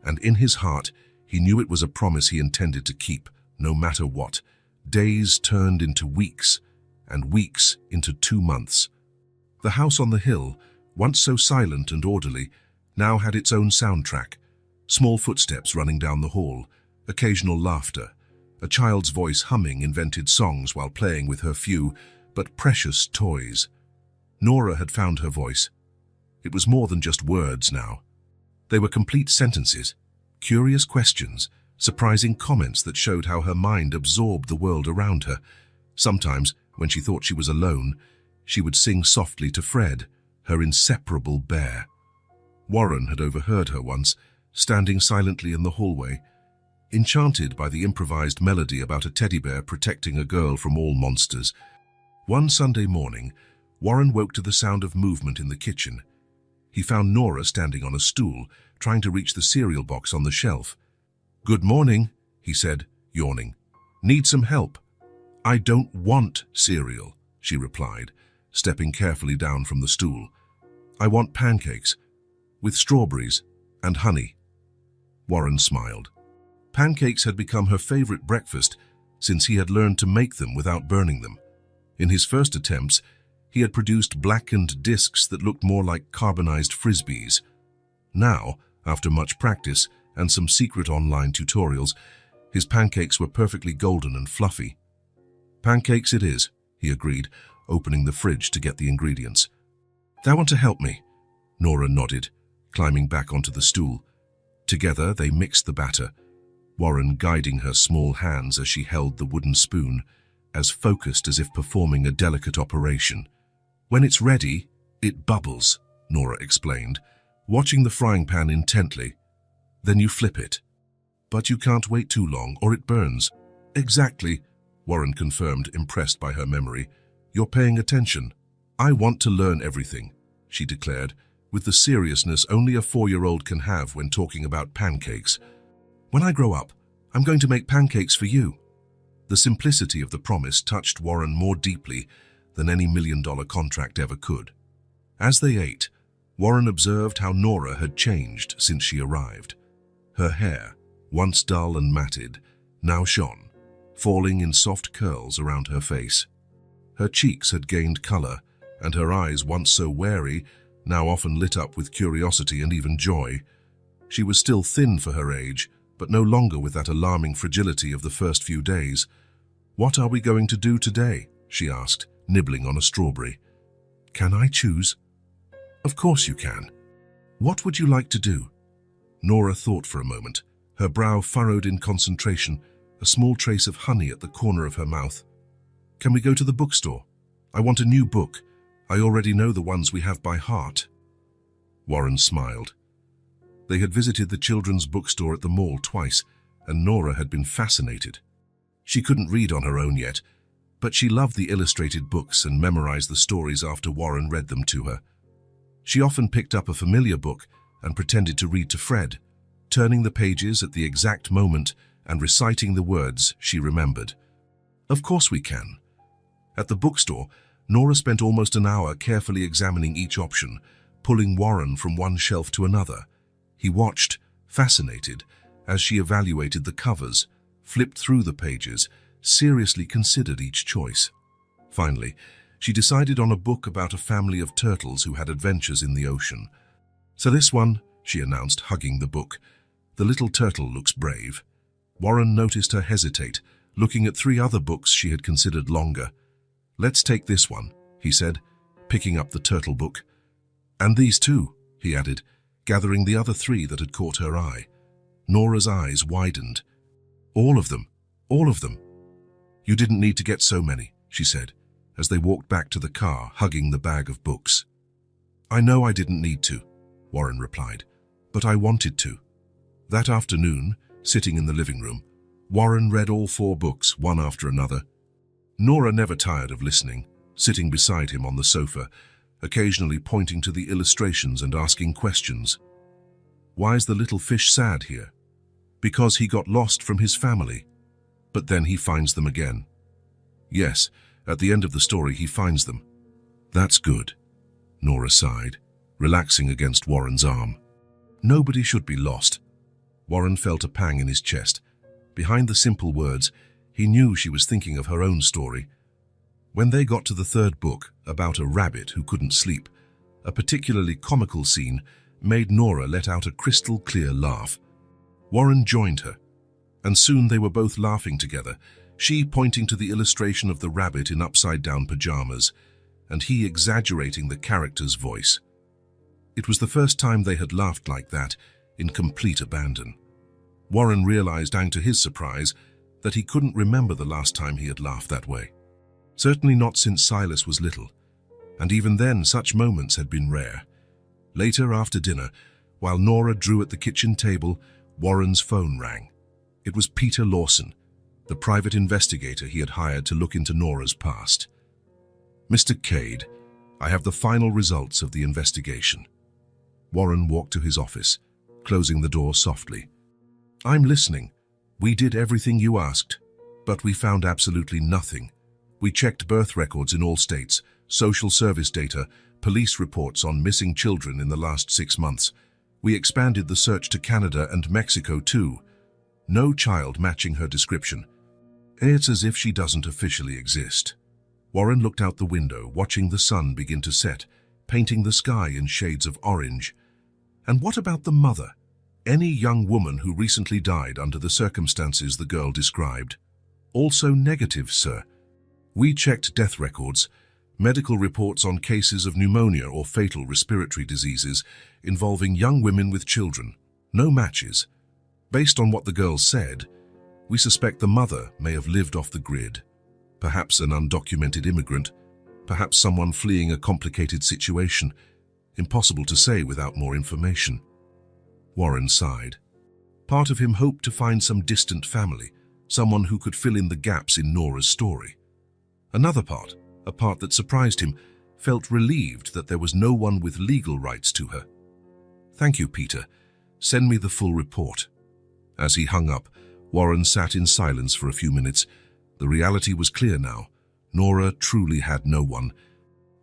And in his heart, he knew it was a promise he intended to keep, no matter what. Days turned into weeks, and weeks into 2 months. The house on the hill, once so silent and orderly, now had its own soundtrack. Small footsteps running down the hall, occasional laughter, a child's voice humming invented songs while playing with her few, but precious toys. Nora had found her voice. It was more than just words now. They were complete sentences, curious questions, surprising comments that showed how her mind absorbed the world around her. Sometimes, when she thought she was alone, she would sing softly to Fred, her inseparable bear. Warren had overheard her once, standing silently in the hallway, enchanted by the improvised melody about a teddy bear protecting a girl from all monsters. One Sunday morning, Warren woke to the sound of movement in the kitchen. He found Nora standing on a stool, trying to reach the cereal box on the shelf. "Good morning," he said, yawning. "Need some help?" "I don't want cereal," she replied, stepping carefully down from the stool. "I want pancakes, with strawberries and honey." Warren smiled. Pancakes had become her favorite breakfast since he had learned to make them without burning them. In his first attempts, he had produced blackened discs that looked more like carbonized frisbees. Now, after much practice and some secret online tutorials, his pancakes were perfectly golden and fluffy. "Pancakes it is," he agreed, opening the fridge to get the ingredients. "Thou want to help me?" Nora nodded, climbing back onto the stool. Together they mixed the batter, Warren guiding her small hands as she held the wooden spoon, as focused as if performing a delicate operation. "When it's ready, it bubbles," Nora explained, watching the frying pan intently. "Then you flip it. But you can't wait too long or it burns." "Exactly," Warren confirmed, impressed by her memory. "You're paying attention." "I want to learn everything," she declared, with the seriousness only a 4-year-old can have when talking about pancakes. "When I grow up, I'm going to make pancakes for you." The simplicity of the promise touched Warren more deeply than any $1 million contract ever could. As they ate, Warren observed how Nora had changed since she arrived. Her hair, once dull and matted, now shone, falling in soft curls around her face. Her cheeks had gained color, and her eyes, once so wary, now often lit up with curiosity and even joy. She was still thin for her age, but no longer with that alarming fragility of the first few days. "What are we going to do today?" she asked, nibbling on a strawberry. "Can I choose?" "Of course you can. What would you like to do?" Nora thought for a moment, her brow furrowed in concentration, a small trace of honey at the corner of her mouth. "Can we go to the bookstore? I want a new book. I already know the ones we have by heart." Warren smiled. They had visited the children's bookstore at the mall twice, and Nora had been fascinated. She couldn't read on her own yet, but she loved the illustrated books and memorized the stories after Warren read them to her. She often picked up a familiar book and pretended to read to Fred, turning the pages at the exact moment and reciting the words she remembered. "Of course we can." At the bookstore, Nora spent almost an hour carefully examining each option, pulling Warren from one shelf to another. He watched, fascinated, as she evaluated the covers, flipped through the pages, seriously considered each choice. Finally, she decided on a book about a family of turtles who had adventures in the ocean. "So this one," she announced, hugging the book. "The little turtle looks brave." Warren noticed her hesitate, looking at 3 other books she had considered longer. "Let's take this one," he said, picking up the turtle book. "And these too," he added, gathering the other 3 that had caught her eye. Nora's eyes widened. "All of them, all of them." "You didn't need to get so many," she said, as they walked back to the car, hugging the bag of books. "I know I didn't need to," Warren replied, "but I wanted to." That afternoon, sitting in the living room, Warren read all 4 books, one after another. Nora never tired of listening, sitting beside him on the sofa, occasionally pointing to the illustrations and asking questions. "Why's the little fish sad here?" "Because he got lost from his family. But then he finds them again." "Yes, at the end of the story he finds them." "That's good," Nora sighed, relaxing against Warren's arm. "Nobody should be lost." Warren felt a pang in his chest. Behind the simple words, he knew she was thinking of her own story. When they got to the 3rd book, about a rabbit who couldn't sleep, a particularly comical scene made Nora let out a crystal-clear laugh. Warren joined her, and soon they were both laughing together, she pointing to the illustration of the rabbit in upside-down pajamas, and he exaggerating the character's voice. It was the first time they had laughed like that, in complete abandon. Warren realized, to his surprise, that he couldn't remember the last time he had laughed that way. Certainly not since Silas was little, and even then such moments had been rare. Later, after dinner, while Nora drew at the kitchen table, Warren's phone rang. It was Peter Lawson, the private investigator he had hired to look into Nora's past. "Mr. Cade, I have the final results of the investigation." Warren walked to his office, closing the door softly. "I'm listening. We did everything you asked, but we found absolutely nothing. We checked birth records in all states, social service data, police reports on missing children in the last 6 months. We expanded the search to Canada and Mexico too. No child matching her description. It's as if she doesn't officially exist." Warren looked out the window, watching the sun begin to set, painting the sky in shades of orange. "And what about the mother? Any young woman who recently died under the circumstances the girl described?" "Also negative, sir. We checked death records, medical reports on cases of pneumonia or fatal respiratory diseases involving young women with children. No matches. Based on what the girl said, we suspect the mother may have lived off the grid. Perhaps an undocumented immigrant, perhaps someone fleeing a complicated situation. Impossible to say without more information." Warren sighed. Part of him hoped to find some distant family, someone who could fill in the gaps in Nora's story. Another part, a part that surprised him, felt relieved that there was no one with legal rights to her. "Thank you, Peter. Send me the full report." As he hung up, Warren sat in silence for a few minutes. The reality was clear now. Nora truly had no one.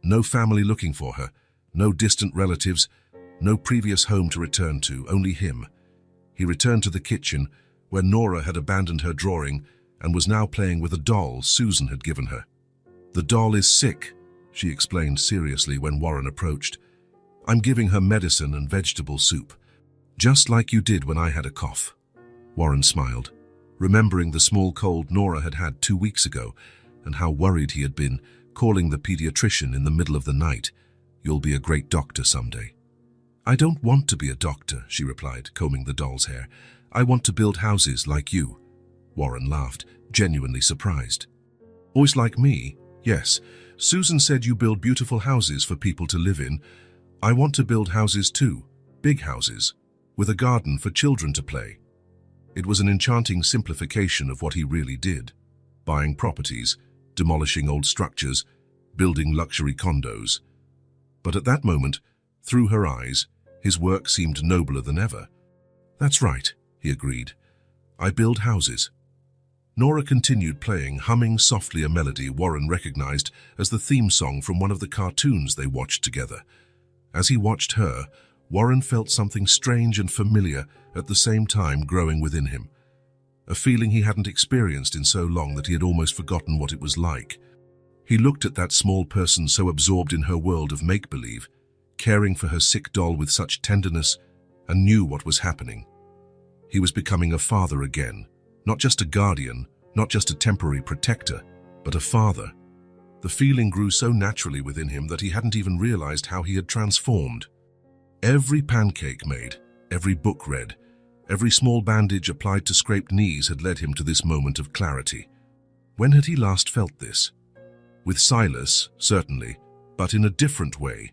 No family looking for her, no distant relatives, no previous home to return to, only him. He returned to the kitchen, where Nora had abandoned her drawing and was now playing with a doll Susan had given her. "The doll is sick," she explained seriously when Warren approached. "I'm giving her medicine and vegetable soup, just like you did when I had a cough." Warren smiled, remembering the small cold Nora had had 2 weeks ago and how worried he had been, calling the pediatrician in the middle of the night. "You'll be a great doctor someday." "I don't want to be a doctor," she replied, combing the doll's hair. "I want to build houses like you." Warren laughed, genuinely surprised. "Always like me? Yes. Susan said you build beautiful houses for people to live in. I want to build houses too, big houses, with a garden for children to play." It was an enchanting simplification of what he really did. Buying properties, demolishing old structures, building luxury condos. But at that moment, through her eyes, his work seemed nobler than ever. "That's right," he agreed. "I build houses." Nora continued playing, humming softly a melody Warren recognized as the theme song from one of the cartoons they watched together. As he watched her, Warren felt something strange and familiar at the same time growing within him. A feeling he hadn't experienced in so long that he had almost forgotten what it was like. He looked at that small person so absorbed in her world of make-believe, caring for her sick doll with such tenderness, and knew what was happening. He was becoming a father again, not just a guardian, not just a temporary protector, but a father. The feeling grew so naturally within him that he hadn't even realized how he had transformed. Every pancake made, every book read, every small bandage applied to scraped knees had led him to this moment of clarity. When had he last felt this? With Silas, certainly, but in a different way,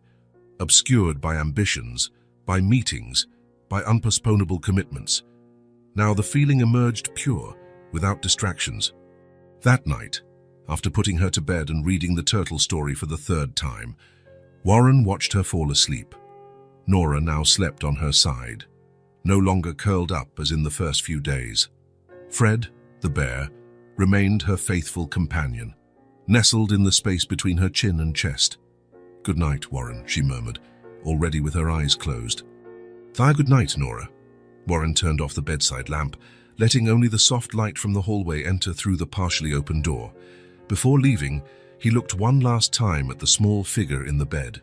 obscured by ambitions, by meetings, by unpostponable commitments. Now the feeling emerged pure, without distractions. That night, after putting her to bed and reading the turtle story for the third time, Warren watched her fall asleep. Nora now slept on her side, no longer curled up as in the first few days. Fred, the bear, remained her faithful companion, nestled in the space between her chin and chest. "Good night, Warren," she murmured, already with her eyes closed. "Good night, Nora." Warren turned off the bedside lamp, letting only the soft light from the hallway enter through the partially open door. Before leaving, he looked one last time at the small figure in the bed.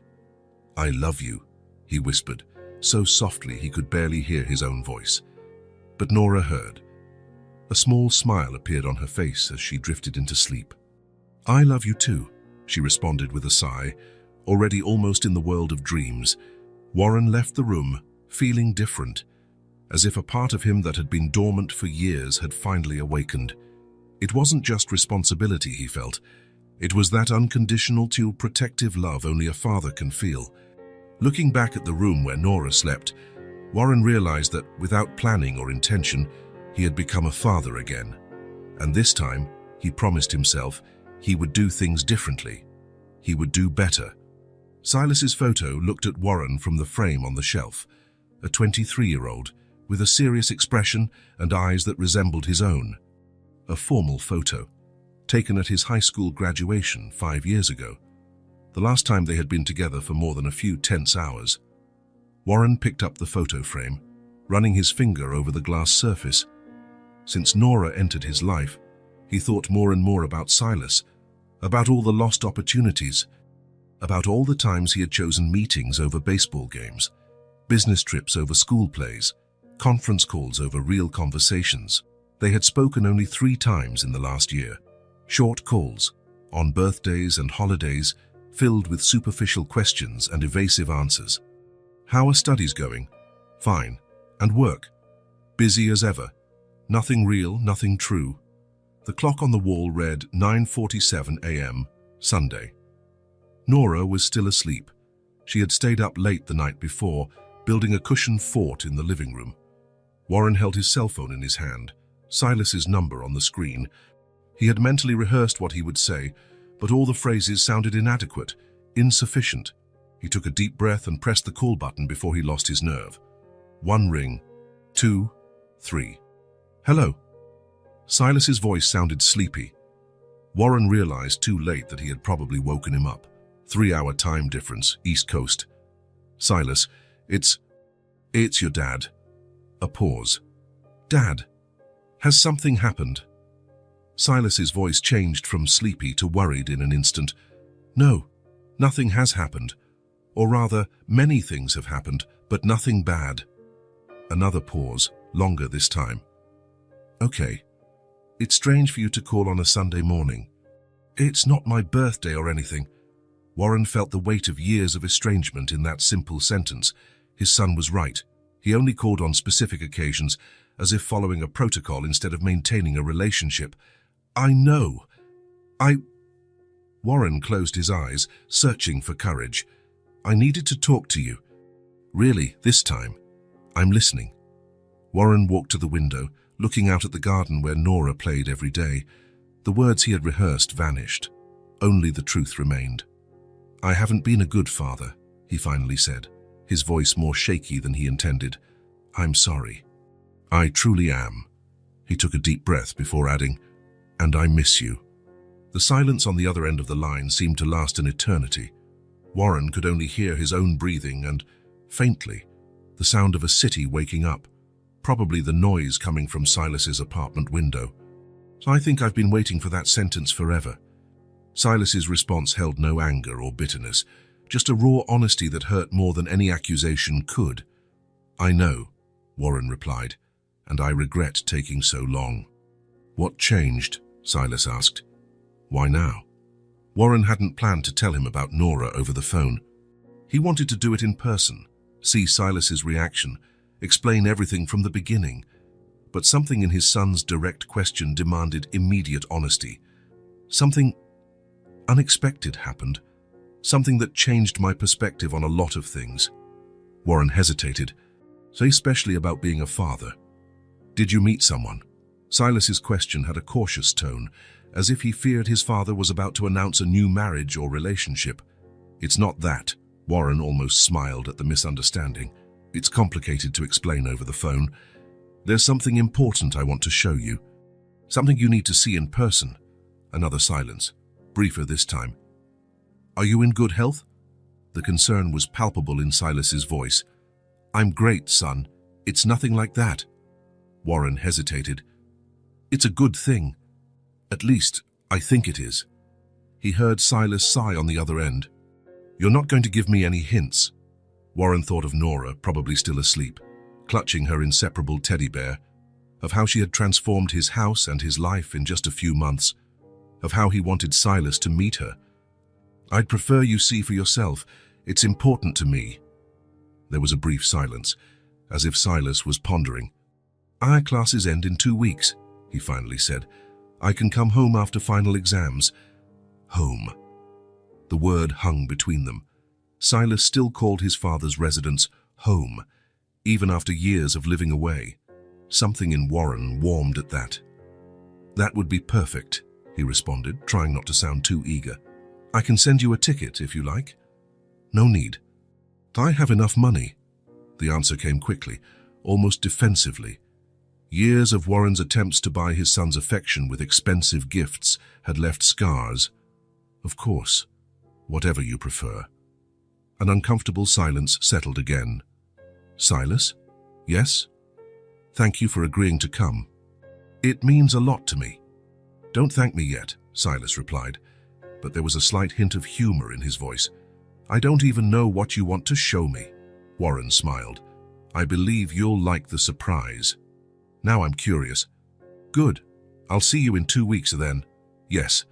"I love you," he whispered, so softly he could barely hear his own voice. But Nora heard. A small smile appeared on her face as she drifted into sleep. "I love you too," she responded with a sigh, already almost in the world of dreams. Warren left the room, feeling different, as if a part of him that had been dormant for years had finally awakened. It wasn't just responsibility he felt. It was that unconditional, protective love only a father can feel. Looking back at the room where Nora slept, Warren realized that, without planning or intention, he had become a father again. And this time, he promised himself he would do things differently. He would do better. Silas's photo looked at Warren from the frame on the shelf, a 23-year-old, with a serious expression and eyes that resembled his own. A formal photo, taken at his high school graduation 5 years ago, the last time they had been together for more than a few tense hours. Warren picked up the photo frame, running his finger over the glass surface. Since Nora entered his life, he thought more and more about Silas, about all the lost opportunities, about all the times he had chosen meetings over baseball games, business trips over school plays, conference calls over real conversations. They had spoken only 3 times in the last year. Short calls, on birthdays and holidays, filled with superficial questions and evasive answers. "How are studies going?" "Fine." "And work?" "Busy as ever." Nothing real, nothing true. The clock on the wall read 9:47 a.m., Sunday. Nora was still asleep. She had stayed up late the night before, building a cushioned fort in the living room. Warren held his cell phone in his hand, Silas's number on the screen. He had mentally rehearsed what he would say, but all the phrases sounded inadequate, insufficient. He took a deep breath and pressed the call button before he lost his nerve. 1 ring, 2, 3. "Hello." Silas's voice sounded sleepy. Warren realized too late that he had probably woken him up. 3-hour time difference, East Coast. "Silas, it's your dad." A pause. "Dad, has something happened?" Silas's voice changed from sleepy to worried in an instant. "No, nothing has happened. Or rather, many things have happened, but nothing bad." Another pause, longer this time. "Okay. It's strange for you to call on a Sunday morning." "It's not my birthday or anything." Warren felt the weight of years of estrangement in that simple sentence. His son was right. He only called on specific occasions, as if following a protocol instead of maintaining a relationship. "I know. Warren closed his eyes, searching for courage. "I needed to talk to you. Really, this time. I'm listening." Warren walked to the window, looking out at the garden where Nora played every day. The words he had rehearsed vanished. Only the truth remained. "I haven't been a good father," he finally said, his voice more shaky than he intended. "I'm sorry." "I truly am." He took a deep breath before adding, "And I miss you." The silence on the other end of the line seemed to last an eternity. Warren could only hear his own breathing and, faintly, the sound of a city waking up, probably the noise coming from Silas's apartment window. "I think I've been waiting for that sentence forever." Silas's response held no anger or bitterness, just a raw honesty that hurt more than any accusation could. I know, Warren replied, and I regret taking so long. What changed? Silas asked. Why now? Warren hadn't planned to tell him about Nora over the phone. He wanted to do it in person, see Silas's reaction, explain everything from the beginning. But something in his son's direct question demanded immediate honesty. Something unexpected happened, something that changed my perspective on a lot of things. Warren hesitated, especially about being a father. Did you meet someone? Silas's question had a cautious tone, as if he feared his father was about to announce a new marriage or relationship. It's not that. Warren almost smiled at the misunderstanding. It's complicated to explain over the phone. There's something important I want to show you. Something you need to see in person. Another silence, briefer this time. Are you in good health? The concern was palpable in Silas's voice. I'm great, son. It's nothing like that. Warren hesitated. It's a good thing. At least, I think it is. He heard Silas sigh on the other end. You're not going to give me any hints. Warren thought of Nora, probably still asleep, clutching her inseparable teddy bear, of how she had transformed his house and his life in just a few months, of how he wanted Silas to meet her. I'd prefer you see for yourself. It's important to me. There was a brief silence, as if Silas was pondering. Our classes end in 2 weeks, he finally said. I can come home after final exams. Home. The word hung between them. Silas still called his father's residence home, even after years of living away. Something in Warren warmed at that. That would be perfect, he responded, trying not to sound too eager. I can send you a ticket if you like. No need. I have enough money. The answer came quickly, almost defensively. Years of Warren's attempts to buy his son's affection with expensive gifts had left scars. Of course, whatever you prefer. An uncomfortable silence settled again. Silas? Yes? Thank you for agreeing to come. It means a lot to me. Don't thank me yet, Silas replied, but there was a slight hint of humor in his voice. I don't even know what you want to show me. Warren smiled. I believe you'll like the surprise. Now I'm curious. Good. I'll see you in 2 weeks then. Yes.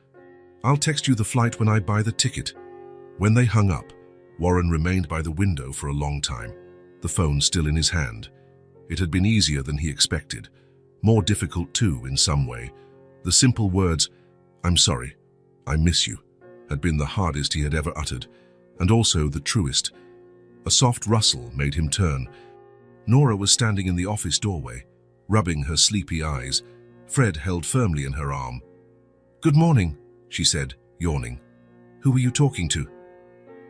I'll text you the flight when I buy the ticket. When they hung up, Warren remained by the window for a long time, the phone still in his hand. It had been easier than he expected, more difficult too in some way. The simple words, I'm sorry, I miss you, had been the hardest he had ever uttered, and also the truest. A soft rustle made him turn. Nora was standing in the office doorway, rubbing her sleepy eyes. Fred held firmly in her arm. Good morning, she said, yawning. Who were you talking to?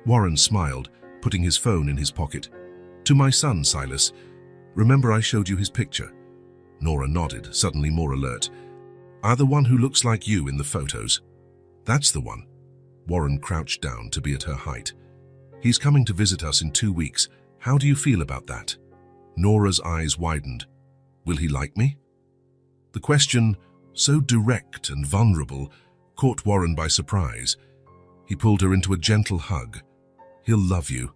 Warren smiled, putting his phone in his pocket. To my son, Silas. Remember I showed you his picture? Nora nodded, suddenly more alert. The one who looks like you in the photos. That's the one. Warren crouched down to be at her height. He's coming to visit us in 2 weeks. How do you feel about that? Nora's eyes widened. Will he like me? The question, so direct and vulnerable, caught Warren by surprise. He pulled her into a gentle hug. He'll love you.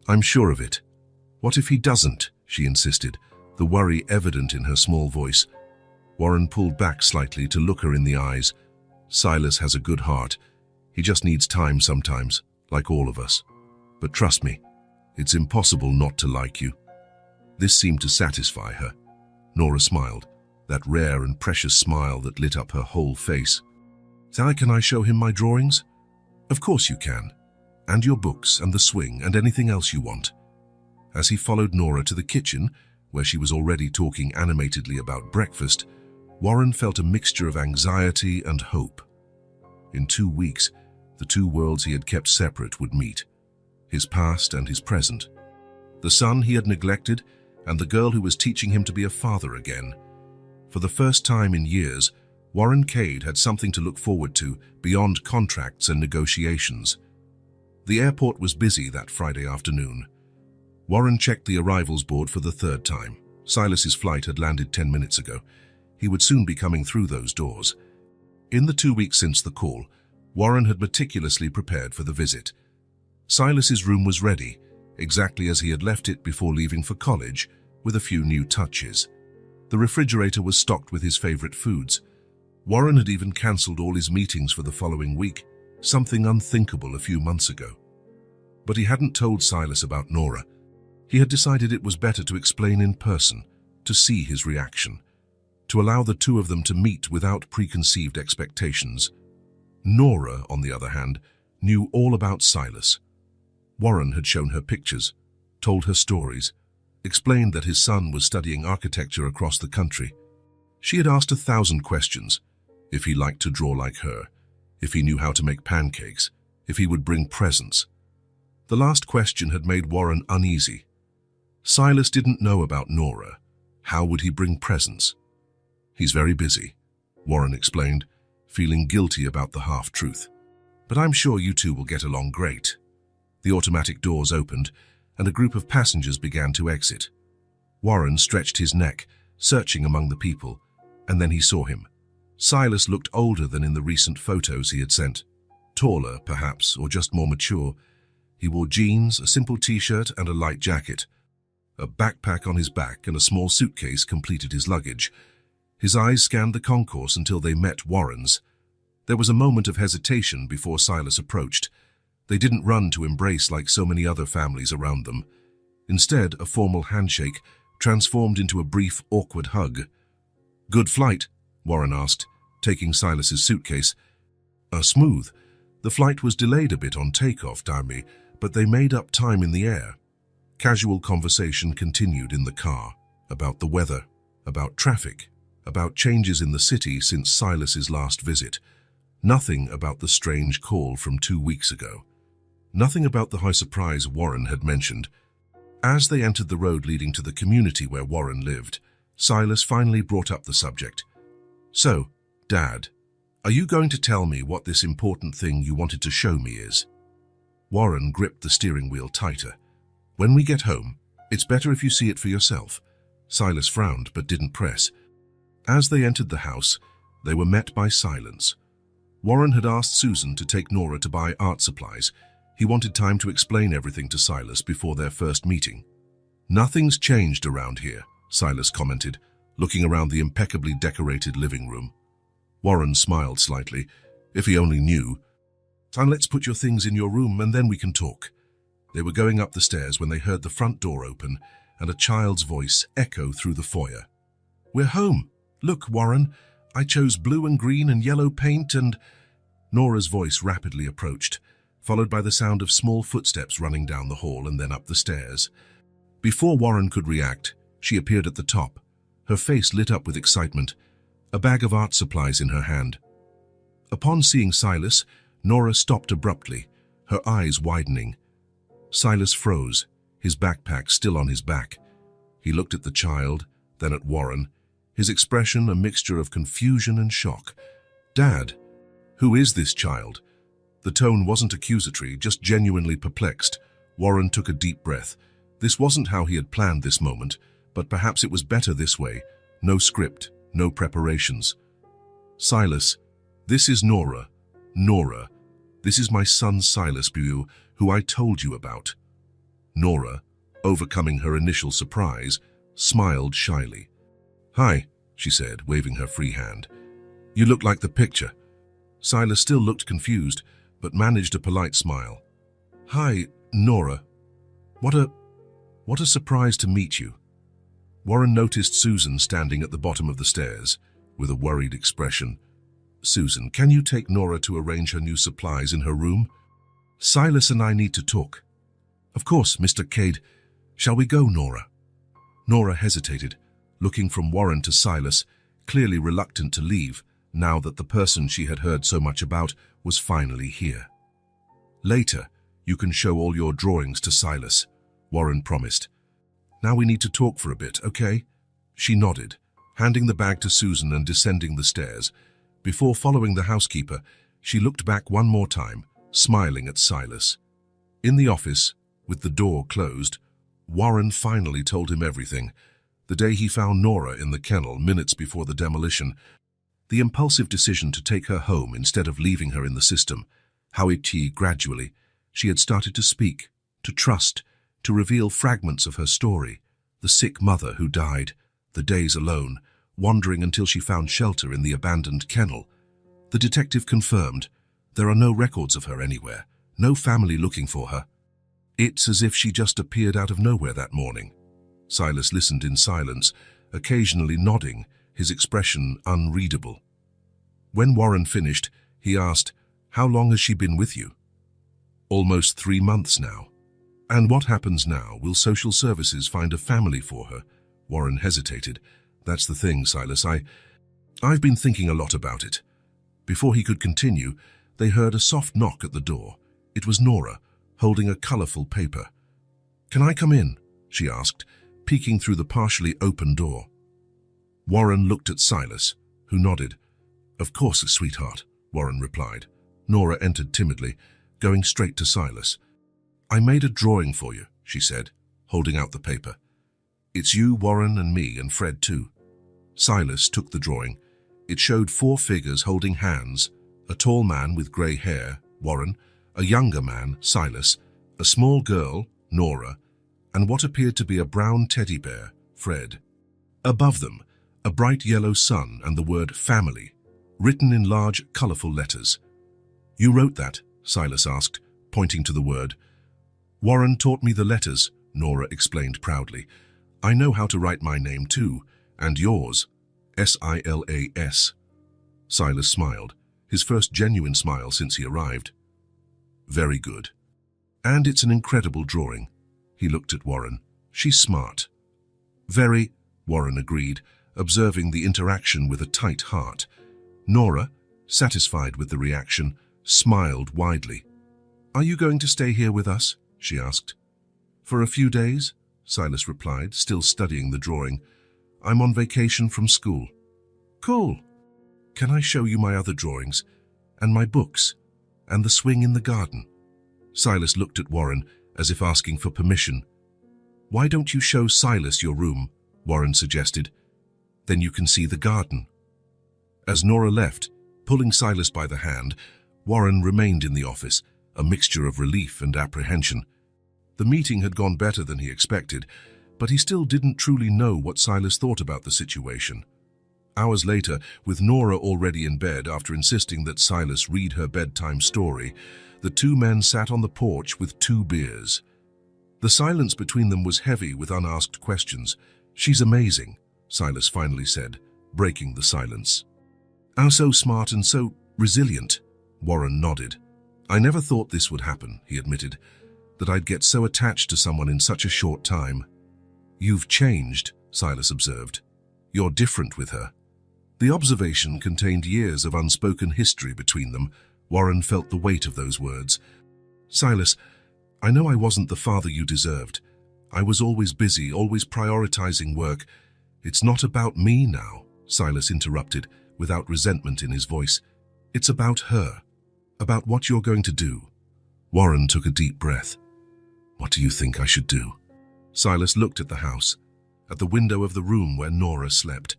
I'm sure of it. What if he doesn't? She insisted, the worry evident in her small voice. Warren pulled back slightly to look her in the eyes. Silas has a good heart. He just needs time sometimes, like all of us. But trust me, it's impossible not to like you. This seemed to satisfy her. Nora smiled, that rare and precious smile that lit up her whole face. Sally, can I show him my drawings? Of course you can. And your books and the swing and anything else you want. As he followed Nora to the kitchen, where she was already talking animatedly about breakfast, Warren felt a mixture of anxiety and hope. In 2 weeks, the two worlds he had kept separate would meet, his past and his present. The son he had neglected and the girl who was teaching him to be a father again. For the first time in years, Warren Cade had something to look forward to beyond contracts and negotiations. The airport was busy that Friday afternoon. Warren checked the arrivals board for the 3rd time. Silas's flight had landed 10 minutes ago. He would soon be coming through those doors. In the 2 weeks since the call, Warren had meticulously prepared for the visit. Silas's room was ready, exactly as he had left it before leaving for college, with a few new touches. The refrigerator was stocked with his favorite foods. Warren had even cancelled all his meetings for the following week, something unthinkable a few months ago. But he hadn't told Silas about Nora. He had decided it was better to explain in person, to see his reaction, to allow the two of them to meet without preconceived expectations. Nora, on the other hand, knew all about Silas. Warren had shown her pictures, told her stories, explained that his son was studying architecture across the country. She had asked 1,000 questions: if he liked to draw like her, if he knew how to make pancakes, if he would bring presents. The last question had made Warren uneasy. Silas didn't know about Nora. How would he bring presents? "He's very busy," Warren explained, feeling guilty about the half-truth. "But I'm sure you two will get along great." The automatic doors opened, and a group of passengers began to exit. Warren stretched his neck, searching among the people, and then he saw him. Silas looked older than in the recent photos he had sent. Taller, perhaps, or just more mature. He wore jeans, a simple t-shirt, and a light jacket. A backpack on his back and a small suitcase completed his luggage. His eyes scanned the concourse until they met Warren's. There was a moment of hesitation before Silas approached. They didn't run to embrace like so many other families around them. Instead, a formal handshake transformed into a brief, awkward hug. "Good flight?" Warren asked, taking Silas's suitcase. Smooth. The flight was delayed a bit on takeoff, Dami, but they made up time in the air." Casual conversation continued in the car, about the weather, about traffic, about changes in the city since Silas's last visit. Nothing about the strange call from 2 weeks ago. Nothing about the high surprise Warren had mentioned. As they entered the road leading to the community where Warren lived, Silas finally brought up the subject. "So, Dad, are you going to tell me what this important thing you wanted to show me is?" Warren gripped the steering wheel tighter. "When we get home, it's better if you see it for yourself." Silas frowned but didn't press. As they entered the house, they were met by silence. Warren had asked Susan to take Nora to buy art supplies. He wanted time to explain everything to Silas before their first meeting. "Nothing's changed around here," Silas commented, looking around the impeccably decorated living room. Warren smiled slightly. If he only knew. "Son, let's put your things in your room and then we can talk." They were going up the stairs when they heard the front door open and a child's voice echo through the foyer. "We're home. Look, Warren, I chose blue and green and yellow paint and—" Nora's voice rapidly approached, followed by the sound of small footsteps running down the hall and then up the stairs. Before Warren could react, she appeared at the top, her face lit up with excitement, a bag of art supplies in her hand. Upon seeing Silas, Nora stopped abruptly, her eyes widening. Silas froze, his backpack still on his back. He looked at the child, then at Warren, his expression a mixture of confusion and shock. "Dad, who is this child?" The tone wasn't accusatory, just genuinely perplexed. Warren took a deep breath. This wasn't how he had planned this moment, but perhaps it was better this way. No script, no preparations. "Silas, this is Nora. Nora, this is my son Silas, who I told you about." Nora, overcoming her initial surprise, smiled shyly. "Hi," she said, waving her free hand. "You look like the picture." Silas still looked confused, but managed a polite smile. "Hi, Nora. What a surprise to meet you." Warren noticed Susan standing at the bottom of the stairs, with a worried expression. "Susan, can you take Nora to arrange her new supplies in her room? Silas and I need to talk." "Of course, Mr. Cade. Shall we go, Nora?" Nora hesitated, looking from Warren to Silas, clearly reluctant to leave, now that the person she had heard so much about was finally here. "Later, you can show all your drawings to Silas," Warren promised. "Now we need to talk for a bit, okay?" She nodded, handing the bag to Susan and descending the stairs. Before following the housekeeper, she looked back one more time, smiling at Silas. In the office, with the door closed, Warren finally told him everything. The day he found Nora in the kennel minutes before the demolition, the impulsive decision to take her home instead of leaving her in the system, how gradually she had started to speak, to trust, to reveal fragments of her story, the sick mother who died, the days alone, wandering until she found shelter in the abandoned kennel. The detective confirmed, there are no records of her anywhere, no family looking for her. It's as if she just appeared out of nowhere that morning. Silas listened in silence, occasionally nodding, his expression unreadable. When Warren finished, he asked, "How long has she been with you?" "Almost 3 months now." "And what happens now? Will social services find a family for her?" Warren hesitated. "That's the thing, Silas. I've been thinking a lot about it." Before he could continue, they heard a soft knock at the door. It was Nora, holding a colorful paper. "Can I come in?" she asked, peeking through the partially open door. Warren looked at Silas, who nodded. "Of course, sweetheart," Warren replied. Nora entered timidly, going straight to Silas. "I made a drawing for you," she said, holding out the paper. "It's you, Warren, and me, and Fred too." Silas took the drawing. It showed 4 figures holding hands, a tall man with grey hair, Warren, a younger man, Silas, a small girl, Nora, and what appeared to be a brown teddy bear, Fred. Above them, a bright yellow sun and the word family, written in large, colourful letters. "You wrote that?" Silas asked, pointing to the word. "Warren taught me the letters," Nora explained proudly. "I know how to write my name too, and yours, Silas. Silas smiled, his first genuine smile since he arrived. "Very good. And it's an incredible drawing." He looked at Warren. "She's smart." "Very," Warren agreed, observing the interaction with a tight heart. Nora, satisfied with the reaction, smiled widely. "Are you going to stay here with us?" she asked. "For a few days," Silas replied, still studying the drawing. "I'm on vacation from school." "Cool. Can I show you my other drawings, and my books, and the swing in the garden?" Silas looked at Warren as if asking for permission. "Why don't you show Silas your room?" Warren suggested. "Then you can see the garden." As Nora left, pulling Silas by the hand, Warren remained in the office, a mixture of relief and apprehension. The meeting had gone better than he expected, but he still didn't truly know what Silas thought about the situation. Hours later, with Nora already in bed after insisting that Silas read her bedtime story, the 2 men sat on the porch with 2 beers. The silence between them was heavy with unasked questions. "She's amazing," Silas finally said, breaking the silence. "Oh, so smart and so resilient," Warren nodded. "I never thought this would happen," he admitted, "that I'd get so attached to someone in such a short time." "You've changed," Silas observed. "You're different with her." The observation contained years of unspoken history between them. Warren felt the weight of those words. "Silas, I know I wasn't the father you deserved. I was always busy, always prioritizing work. It's not about me now," Silas interrupted, without resentment in his voice. "It's about her, about what you're going to do." Warren took a deep breath. "What do you think I should do?" Silas looked at the house, at the window of the room where Nora slept.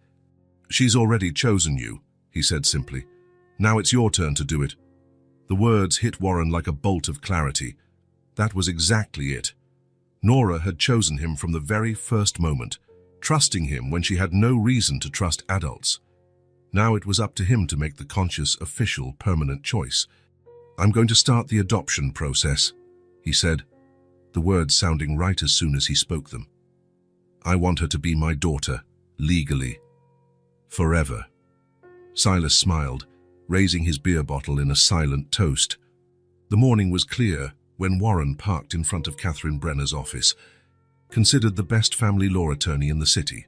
"She's already chosen you," he said simply. "Now it's your turn to do it." The words hit Warren like a bolt of clarity. That was exactly it. Nora had chosen him from the very first moment, trusting him when she had no reason to trust adults. Now it was up to him to make the conscious, official, permanent choice. "I'm going to start the adoption process," he said, the words sounding right as soon as he spoke them. "I want her to be my daughter, legally. Forever." Silas smiled, raising his beer bottle in a silent toast. The morning was clear when Warren parked in front of Catherine Brenner's office, considered the best family law attorney in the city.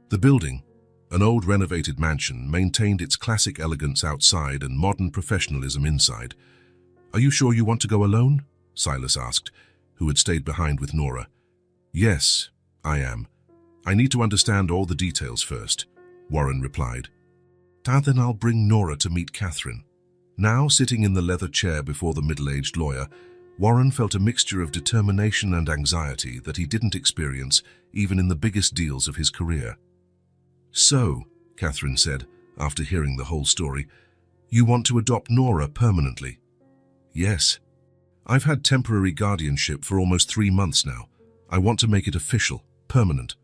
The building, an old renovated mansion, maintained its classic elegance outside and modern professionalism inside. "Are you sure you want to go alone?" Silas asked, who had stayed behind with Nora. "Yes, I am. I need to understand all the details first," Warren replied. "Then I'll bring Nora to meet Catherine." Now sitting in the leather chair before the middle-aged lawyer, Warren felt a mixture of determination and anxiety that he didn't experience even in the biggest deals of his career. "So," Catherine said, after hearing the whole story, "you want to adopt Nora permanently?" "Yes. I've had temporary guardianship for almost 3 months now. I want to make it official, permanent."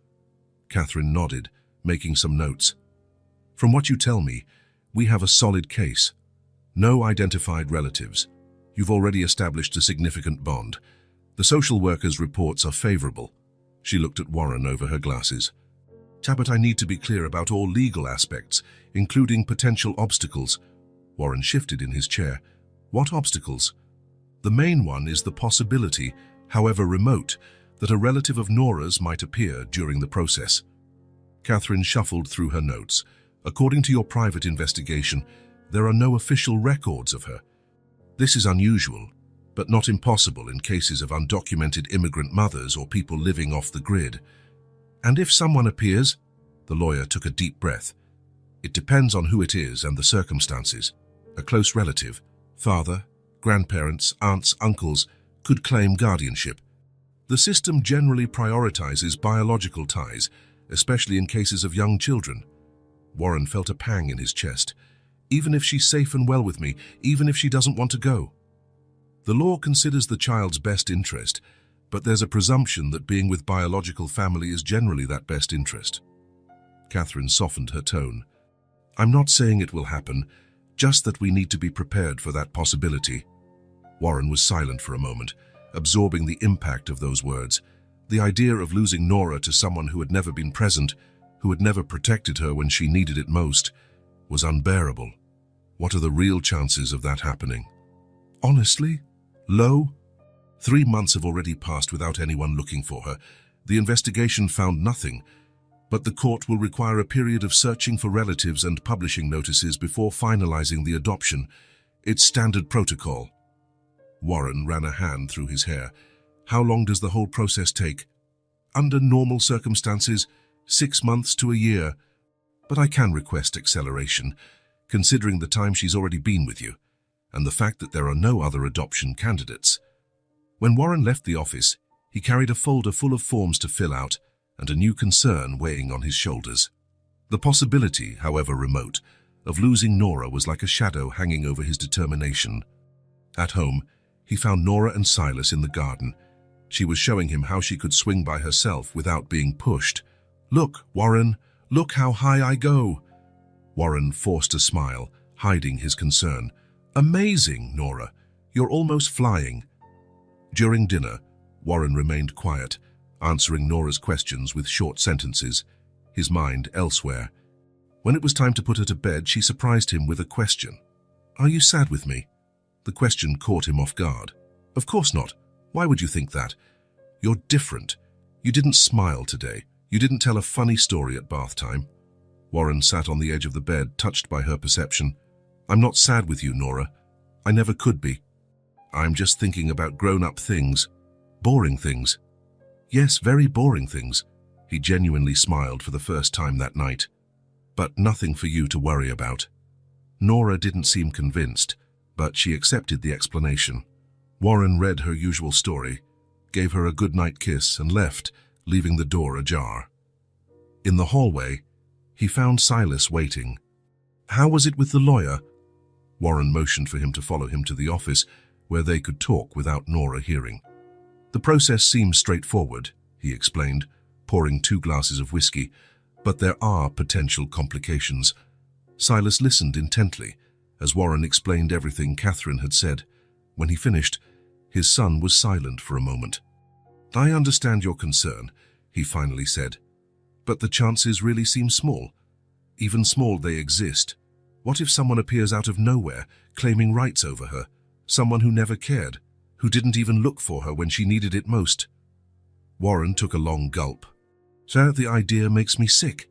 Catherine nodded, making some notes. "From what you tell me, we have a solid case. No identified relatives. You've already established a significant bond. The social worker's reports are favorable." She looked at Warren over her glasses. "But I need to be clear about all legal aspects, including potential obstacles." Warren shifted in his chair. "What obstacles?" "The main one is the possibility, however remote, that a relative of Nora's might appear during the process." Catherine shuffled through her notes. "According to your private investigation, there are no official records of her. This is unusual, but not impossible in cases of undocumented immigrant mothers or people living off the grid. And if someone appears," the lawyer took a deep breath, "it depends on who it is and the circumstances. A close relative, father, grandparents, aunts, uncles, could claim guardianship. The system generally prioritizes biological ties, especially in cases of young children." Warren felt a pang in his chest. "Even if she's safe and well with me, even if she doesn't want to go." "The law considers the child's best interest, but there's a presumption that being with biological family is generally that best interest." Catherine softened her tone. "I'm not saying it will happen, just that we need to be prepared for that possibility." Warren was silent for a moment, absorbing the impact of those words. The idea of losing Nora to someone who had never been present, who had never protected her when she needed it most, was unbearable. What are the real chances of that happening? "Honestly, low. 3 months have already passed without anyone looking for her. The investigation found nothing, but the court will require a period of searching for relatives and publishing notices before finalizing the adoption. It's standard protocol." Warren ran a hand through his hair. "How long does the whole process take?" "Under normal circumstances, 6 months to a year. But I can request acceleration, considering the time she's already been with you, and the fact that there are no other adoption candidates." When Warren left the office, he carried a folder full of forms to fill out and a new concern weighing on his shoulders. The possibility, however remote, of losing Nora was like a shadow hanging over his determination. At home, he found Nora and Silas in the garden. She was showing him how she could swing by herself without being pushed. "Look, Warren, look how high I go." Warren forced a smile, hiding his concern. "Amazing, Nora. You're almost flying." During dinner, Warren remained quiet, answering Nora's questions with short sentences, his mind elsewhere. When it was time to put her to bed, she surprised him with a question. "Are you sad with me?" The question caught him off guard. "Of course not. Why would you think that? You're different. You didn't smile today. You didn't tell a funny story at bath time." Warren sat on the edge of the bed, touched by her perception. "I'm not sad with you, Nora. I never could be. I'm just thinking about grown-up things. Boring things." "Yes, very boring things." He genuinely smiled for the first time that night. "But nothing for you to worry about." Nora didn't seem convinced, but she accepted the explanation. Warren read her usual story, gave her a goodnight kiss and left, leaving the door ajar. In the hallway, he found Silas waiting. "How was it with the lawyer?" Warren motioned for him to follow him to the office, where they could talk without Nora hearing. "The process seems straightforward," he explained, pouring 2 glasses of whiskey, "but there are potential complications." Silas listened intently, as Warren explained everything Catherine had said. When he finished, his son was silent for a moment. "I understand your concern," he finally said, "but the chances really seem small. Even small, they exist. What if someone appears out of nowhere, claiming rights over her? Someone who never cared, who didn't even look for her when she needed it most?" Warren took a long gulp. "Sir, the idea makes me sick."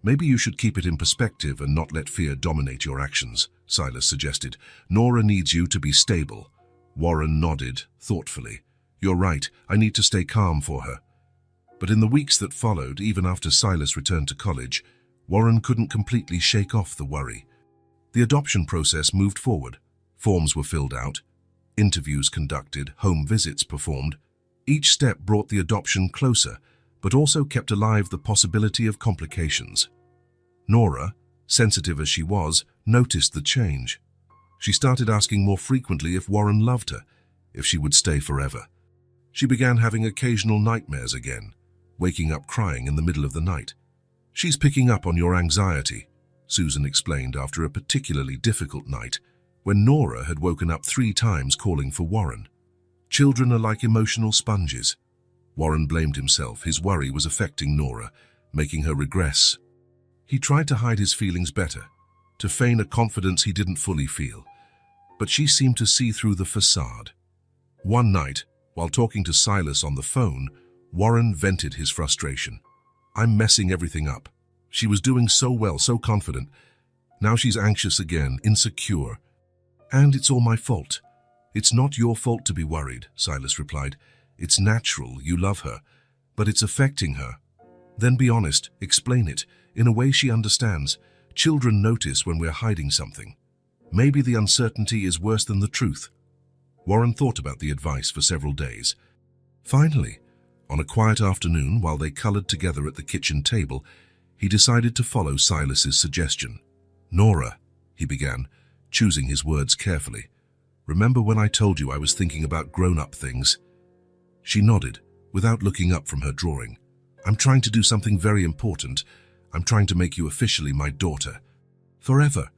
"Maybe you should keep it in perspective and not let fear dominate your actions," Silas suggested. "Nora needs you to be stable." Warren nodded, thoughtfully. "You're right, I need to stay calm for her." But in the weeks that followed, even after Silas returned to college, Warren couldn't completely shake off the worry. The adoption process moved forward. Forms were filled out, interviews conducted, home visits performed. Each step brought the adoption closer, but also kept alive the possibility of complications. Nora, sensitive as she was, noticed the change. She started asking more frequently if Warren loved her, if she would stay forever. She began having occasional nightmares again, waking up crying in the middle of the night. "She's picking up on your anxiety," Susan explained after a particularly difficult night when Nora had woken up 3 times calling for Warren. Children are like emotional sponges. Warren blamed himself. His worry was affecting Nora, making her regress. He tried to hide his feelings better, to feign a confidence he didn't fully feel, but she seemed to see through the facade. One night, while talking to Silas on the phone, Warren vented his frustration. "I'm messing everything up. She was doing so well, so confident. Now she's anxious again, insecure. And it's all my fault." "It's not your fault to be worried," Silas replied. "It's natural, you love her, but it's affecting her. Then be honest, explain it, in a way she understands. Children notice when we're hiding something. Maybe the uncertainty is worse than the truth." Warren thought about the advice for several days. Finally, on a quiet afternoon while they colored together at the kitchen table, he decided to follow Silas's suggestion. "Nora," he began, choosing his words carefully, "remember when I told you I was thinking about grown-up things?" She nodded, without looking up from her drawing. "I'm trying to do something very important. I'm trying to make you officially my daughter. Forever."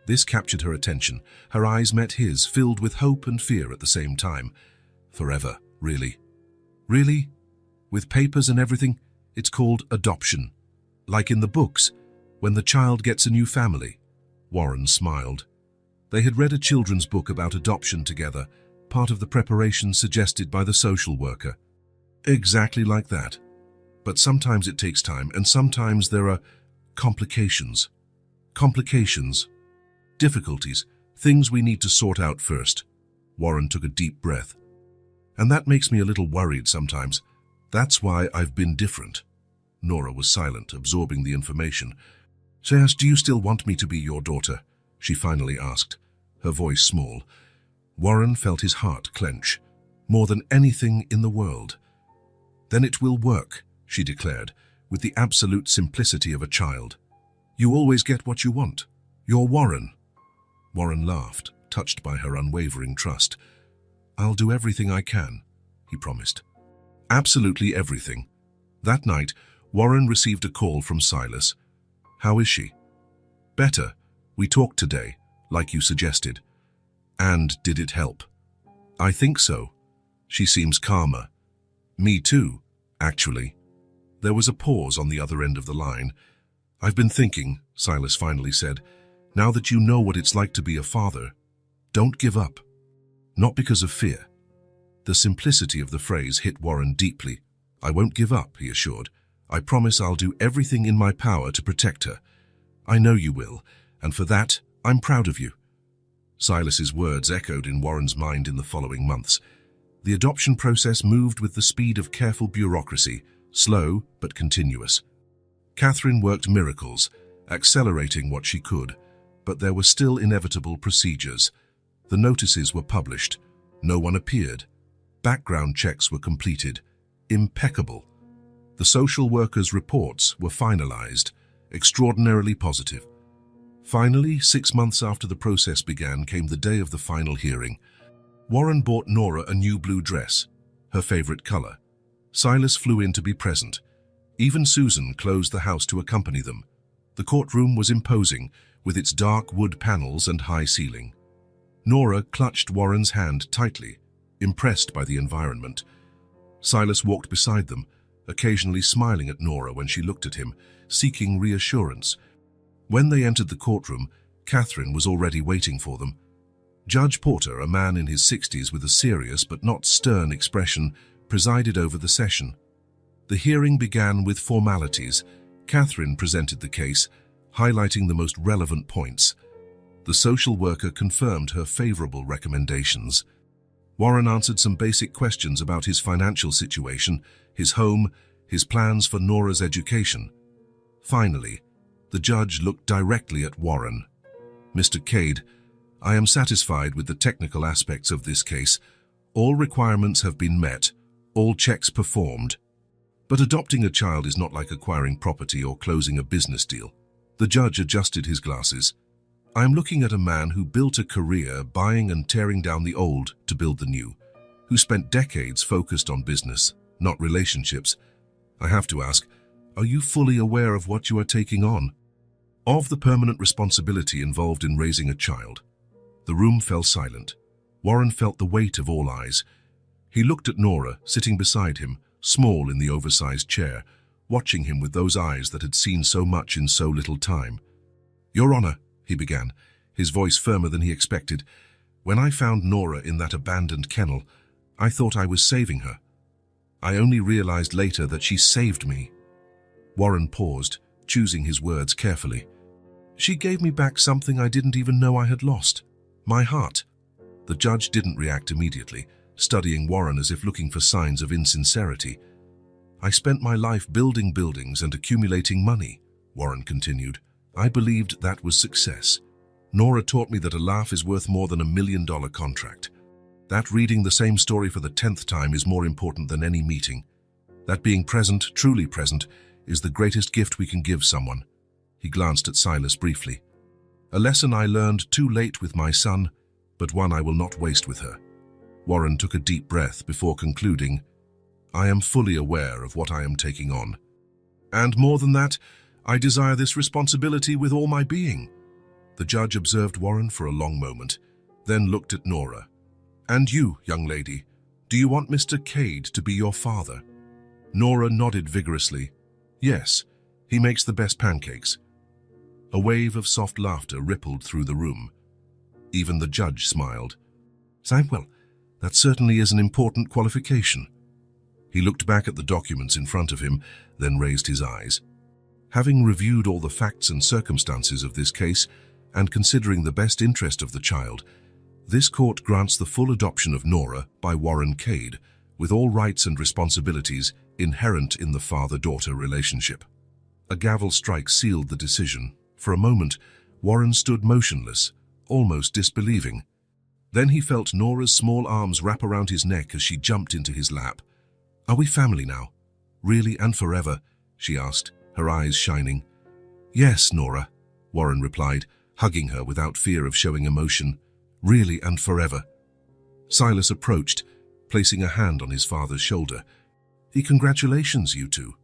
This captured her attention. Her eyes met his, filled with hope and fear at the same time. "Forever, really?" "Really? With papers and everything? It's called adoption. Like in the books, when the child gets a new family." Warren smiled. They had read a children's book about adoption together, part of the preparation suggested by the social worker. "Exactly like that. But sometimes it takes time, and sometimes there are complications. Complications. Difficulties. Things we need to sort out first." Warren took a deep breath. "And that makes me a little worried sometimes. That's why I've been different." Nora was silent, absorbing the information. "Silas, do you still want me to be your daughter?" she finally asked, her voice small. Warren felt his heart clench, more than anything in the world. "Then it will work," she declared, with the absolute simplicity of a child. "You always get what you want. You're Warren." Warren laughed, touched by her unwavering trust. "I'll do everything I can," he promised. Absolutely everything. That night, Warren received a call from Silas. "How is she?" "Better. We talked today, like you suggested." "And did it help?" "I think so. She seems calmer." "Me too, actually." There was a pause on the other end of the line. "I've been thinking," Silas finally said, "now that you know what it's like to be a father, don't give up." Not because of fear. The simplicity of the phrase hit Warren deeply. "I won't give up," he assured. "I promise I'll do everything in my power to protect her. I know you will, and for that, I'm proud of you." Silas's words echoed in Warren's mind in the following months. The adoption process moved with the speed of careful bureaucracy, slow but continuous. Catherine worked miracles, accelerating what she could, but there were still inevitable procedures. The notices were published. No one appeared. Background checks were completed. Impeccable. The social workers' reports were finalized, extraordinarily positive. Finally, 6 months after the process began, came the day of the final hearing. Warren bought Nora a new blue dress, her favorite color. Silas flew in to be present. Even Susan closed the house to accompany them. The courtroom was imposing, with its dark wood panels and high ceiling. Nora clutched Warren's hand tightly, impressed by the environment. Silas walked beside them, occasionally smiling at Nora when she looked at him, seeking reassurance. When they entered the courtroom, Catherine was already waiting for them. Judge Porter, a man in his 60s with a serious but not stern expression, presided over the session. The hearing began with formalities. Catherine presented the case, highlighting the most relevant points. The social worker confirmed her favorable recommendations. Warren answered some basic questions about his financial situation, his home, his plans for Nora's education. Finally, the judge looked directly at Warren. "Mr. Cade, I am satisfied with the technical aspects of this case. All requirements have been met, all checks performed. But adopting a child is not like acquiring property or closing a business deal." The judge adjusted his glasses. "I am looking at a man who built a career buying and tearing down the old to build the new, who spent decades focused on business, not relationships. I have to ask, are you fully aware of what you are taking on? Of the permanent responsibility involved in raising a child? The room fell silent. Warren felt the weight of all eyes. He looked at Nora, sitting beside him, small in the oversized chair, watching him with those eyes that had seen so much in so little time. "Your Honor," he began, his voice firmer than he expected, "when I found Nora in that abandoned kennel, I thought I was saving her. I only realized later that she saved me." Warren paused, choosing his words carefully. "She gave me back something I didn't even know I had lost. My heart." The judge didn't react immediately, studying Warren as if looking for signs of insincerity. "I spent my life building buildings and accumulating money," Warren continued. "I believed that was success. Nora taught me that a laugh is worth more than $1 million contract. That reading the same story for the 10th time is more important than any meeting. That being present, truly present, is the greatest gift we can give someone." He glanced at Silas briefly. "A lesson I learned too late with my son, but one I will not waste with her." Warren took a deep breath before concluding, "I am fully aware of what I am taking on. And more than that, I desire this responsibility with all my being." The judge observed Warren for a long moment, then looked at Nora. "And you, young lady, do you want Mr. Cade to be your father?" Nora nodded vigorously. "Yes, he makes the best pancakes." A wave of soft laughter rippled through the room. Even the judge smiled. "Well, that certainly is an important qualification." He looked back at the documents in front of him, then raised his eyes. "Having reviewed all the facts and circumstances of this case, and considering the best interest of the child, this court grants the full adoption of Nora by Warren Cade, with all rights and responsibilities inherent in the father-daughter relationship." A gavel strike sealed the decision. For a moment, Warren stood motionless, almost disbelieving. Then he felt Nora's small arms wrap around his neck as she jumped into his lap. "Are we family now? Really and forever?" she asked, her eyes shining. "Yes, Nora," Warren replied, hugging her without fear of showing emotion. "Really and forever." Silas approached, placing a hand on his father's shoulder. "Congratulations, you two."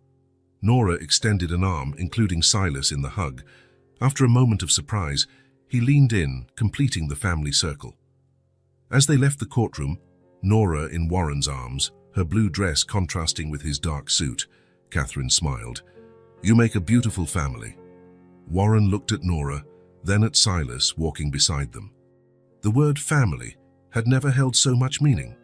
Nora extended an arm, including Silas in the hug. After a moment of surprise, he leaned in, completing the family circle. As they left the courtroom, Nora in Warren's arms, her blue dress contrasting with his dark suit, Catherine smiled. "You make a beautiful family." Warren looked at Nora, then at Silas walking beside them. The word family had never held so much meaning.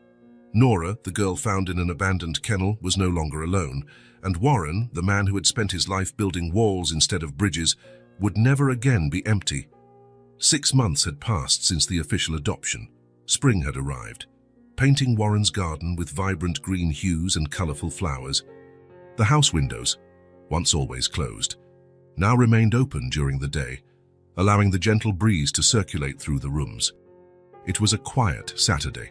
Nora, the girl found in an abandoned kennel, was no longer alone, and Warren, the man who had spent his life building walls instead of bridges, would never again be empty. 6 months had passed since the official adoption. Spring had arrived, painting Warren's garden with vibrant green hues and colorful flowers. The house windows, once always closed, now remained open during the day, allowing the gentle breeze to circulate through the rooms. It was a quiet Saturday.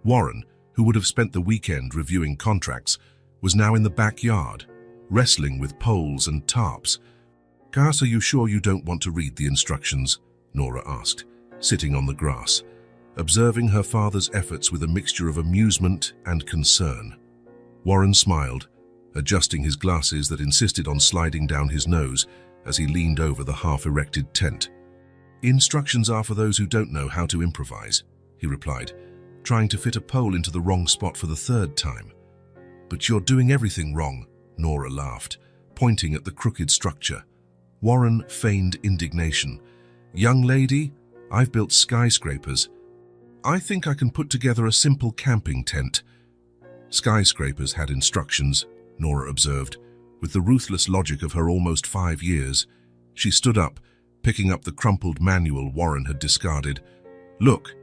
Warren, who would have spent the weekend reviewing contracts, was now in the backyard, wrestling with poles and tarps. "Cass, are you sure you don't want to read the instructions?" Nora asked, sitting on the grass, observing her father's efforts with a mixture of amusement and concern. Warren smiled, adjusting his glasses that insisted on sliding down his nose as he leaned over the half-erected tent. "Instructions are for those who don't know how to improvise," he replied, trying to fit a pole into the wrong spot for the 3rd time. "But you're doing everything wrong," Nora laughed, pointing at the crooked structure. Warren feigned indignation. "Young lady, I've built skyscrapers. I think I can put together a simple camping tent." Skyscrapers had instructions, Nora observed, with the ruthless logic of her almost 5 years. She stood up, picking up the crumpled manual Warren had discarded. "Look,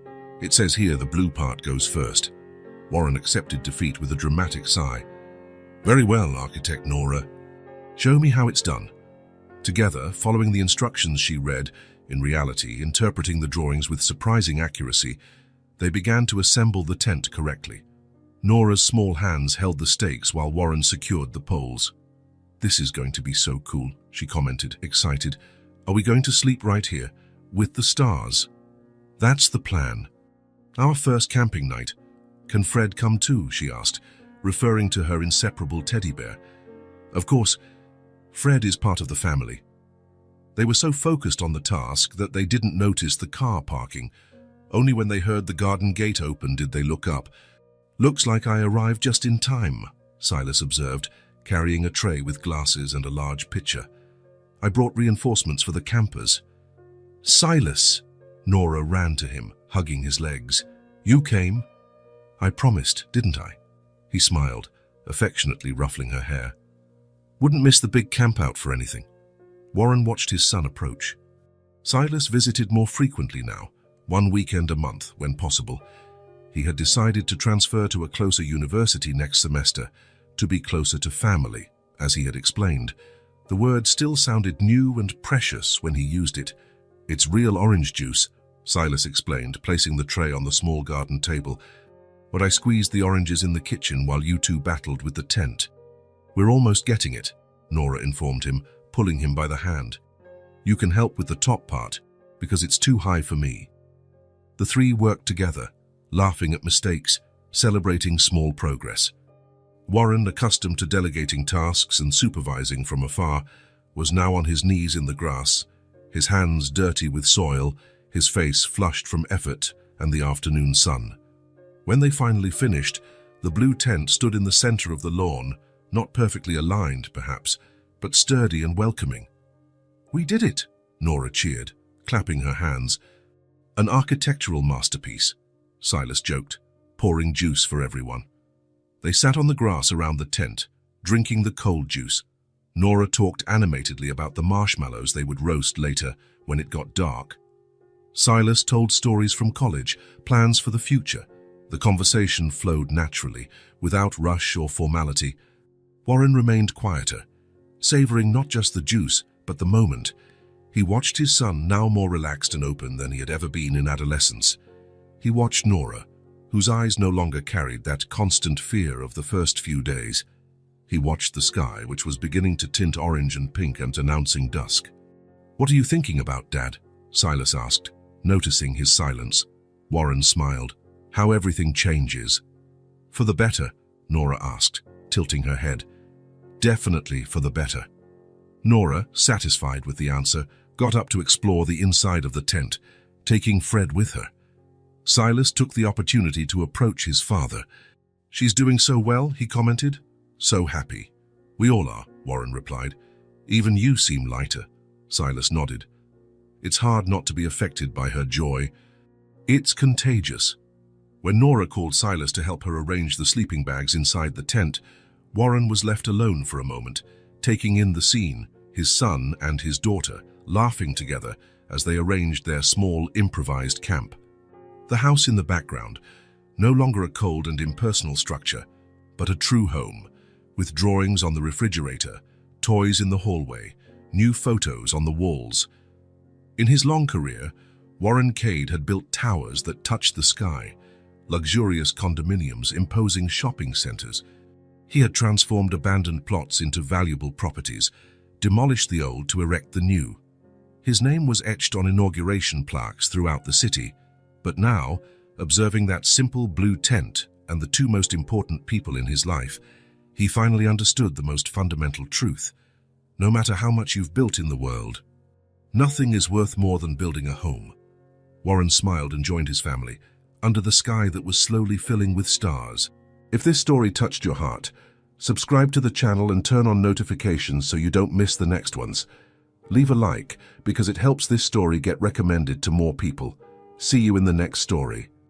it says here the blue part goes first." Warren accepted defeat with a dramatic sigh. "Very well, Architect Nora. Show me how it's done." Together, following the instructions she read, in reality interpreting the drawings with surprising accuracy, they began to assemble the tent correctly. Nora's small hands held the stakes while Warren secured the poles. "This is going to be so cool," she commented, excited. "Are we going to sleep right here, with the stars?" "That's the plan. Our first camping night. "Can Fred come too?" she asked, referring to her inseparable teddy bear. Of course, Fred is part of the family. They were so focused on the task that they didn't notice the car parking. Only when they heard the garden gate open did they look up. "Looks like I arrived just in time," Silas observed, carrying a tray with glasses and a large pitcher. "I brought reinforcements for the campers." "Silas!" Nora ran to him, hugging his legs. "You came?" "I promised, didn't I?" He smiled, affectionately ruffling her hair. "Wouldn't miss the big campout for anything." Warren watched his son approach. Silas visited more frequently now, one weekend a month when possible. He had decided to transfer to a closer university next semester, to be closer to family, as he had explained. The word still sounded new and precious when he used it. "It's real orange juice," Silas explained, placing the tray on the small garden table. "But I squeezed the oranges in the kitchen while you two battled with the tent." "We're almost getting it," Nora informed him, pulling him by the hand. "You can help with the top part, because it's too high for me." The three worked together, laughing at mistakes, celebrating small progress. Warren, accustomed to delegating tasks and supervising from afar, was now on his knees in the grass, his hands dirty with soil, his face flushed from effort and the afternoon sun. When they finally finished, the blue tent stood in the center of the lawn, not perfectly aligned, perhaps, but sturdy and welcoming. "We did it!" Nora cheered, clapping her hands. "An architectural masterpiece," Silas joked, pouring juice for everyone. They sat on the grass around the tent, drinking the cold juice. Nora talked animatedly about the marshmallows they would roast later when it got dark. Silas told stories from college, plans for the future. The conversation flowed naturally, without rush or formality. Warren remained quieter, savoring not just the juice, but the moment. He watched his son, now more relaxed and open than he had ever been in adolescence. He watched Nora, whose eyes no longer carried that constant fear of the first few days. He watched the sky, which was beginning to tint orange and pink and announcing dusk. "What are you thinking about, Dad?" Silas asked, noticing his silence. Warren smiled. "How everything changes." "For the better?" Nora asked, tilting her head. "Definitely for the better." Nora, satisfied with the answer, got up to explore the inside of the tent, taking Fred with her. Silas took the opportunity to approach his father. "She's doing so well," he commented. "So happy." "We all are," Warren replied. "Even you seem lighter." Silas nodded. "It's hard not to be affected by her joy. It's contagious." When Nora called Silas to help her arrange the sleeping bags inside the tent, Warren was left alone for a moment, taking in the scene, his son and his daughter, laughing together as they arranged their small, improvised camp. The house in the background, no longer a cold and impersonal structure, but a true home, with drawings on the refrigerator, toys in the hallway, new photos on the walls. In his long career, Warren Cade had built towers that touched the sky, luxurious condominiums, imposing shopping centers. He had transformed abandoned plots into valuable properties, demolished the old to erect the new. His name was etched on inauguration plaques throughout the city, but now, observing that simple blue tent and the two most important people in his life, he finally understood the most fundamental truth. No matter how much you've built in the world, nothing is worth more than building a home. Warren smiled and joined his family, under the sky that was slowly filling with stars. If this story touched your heart, subscribe to the channel and turn on notifications so you don't miss the next ones. Leave a like, because it helps this story get recommended to more people. See you in the next story.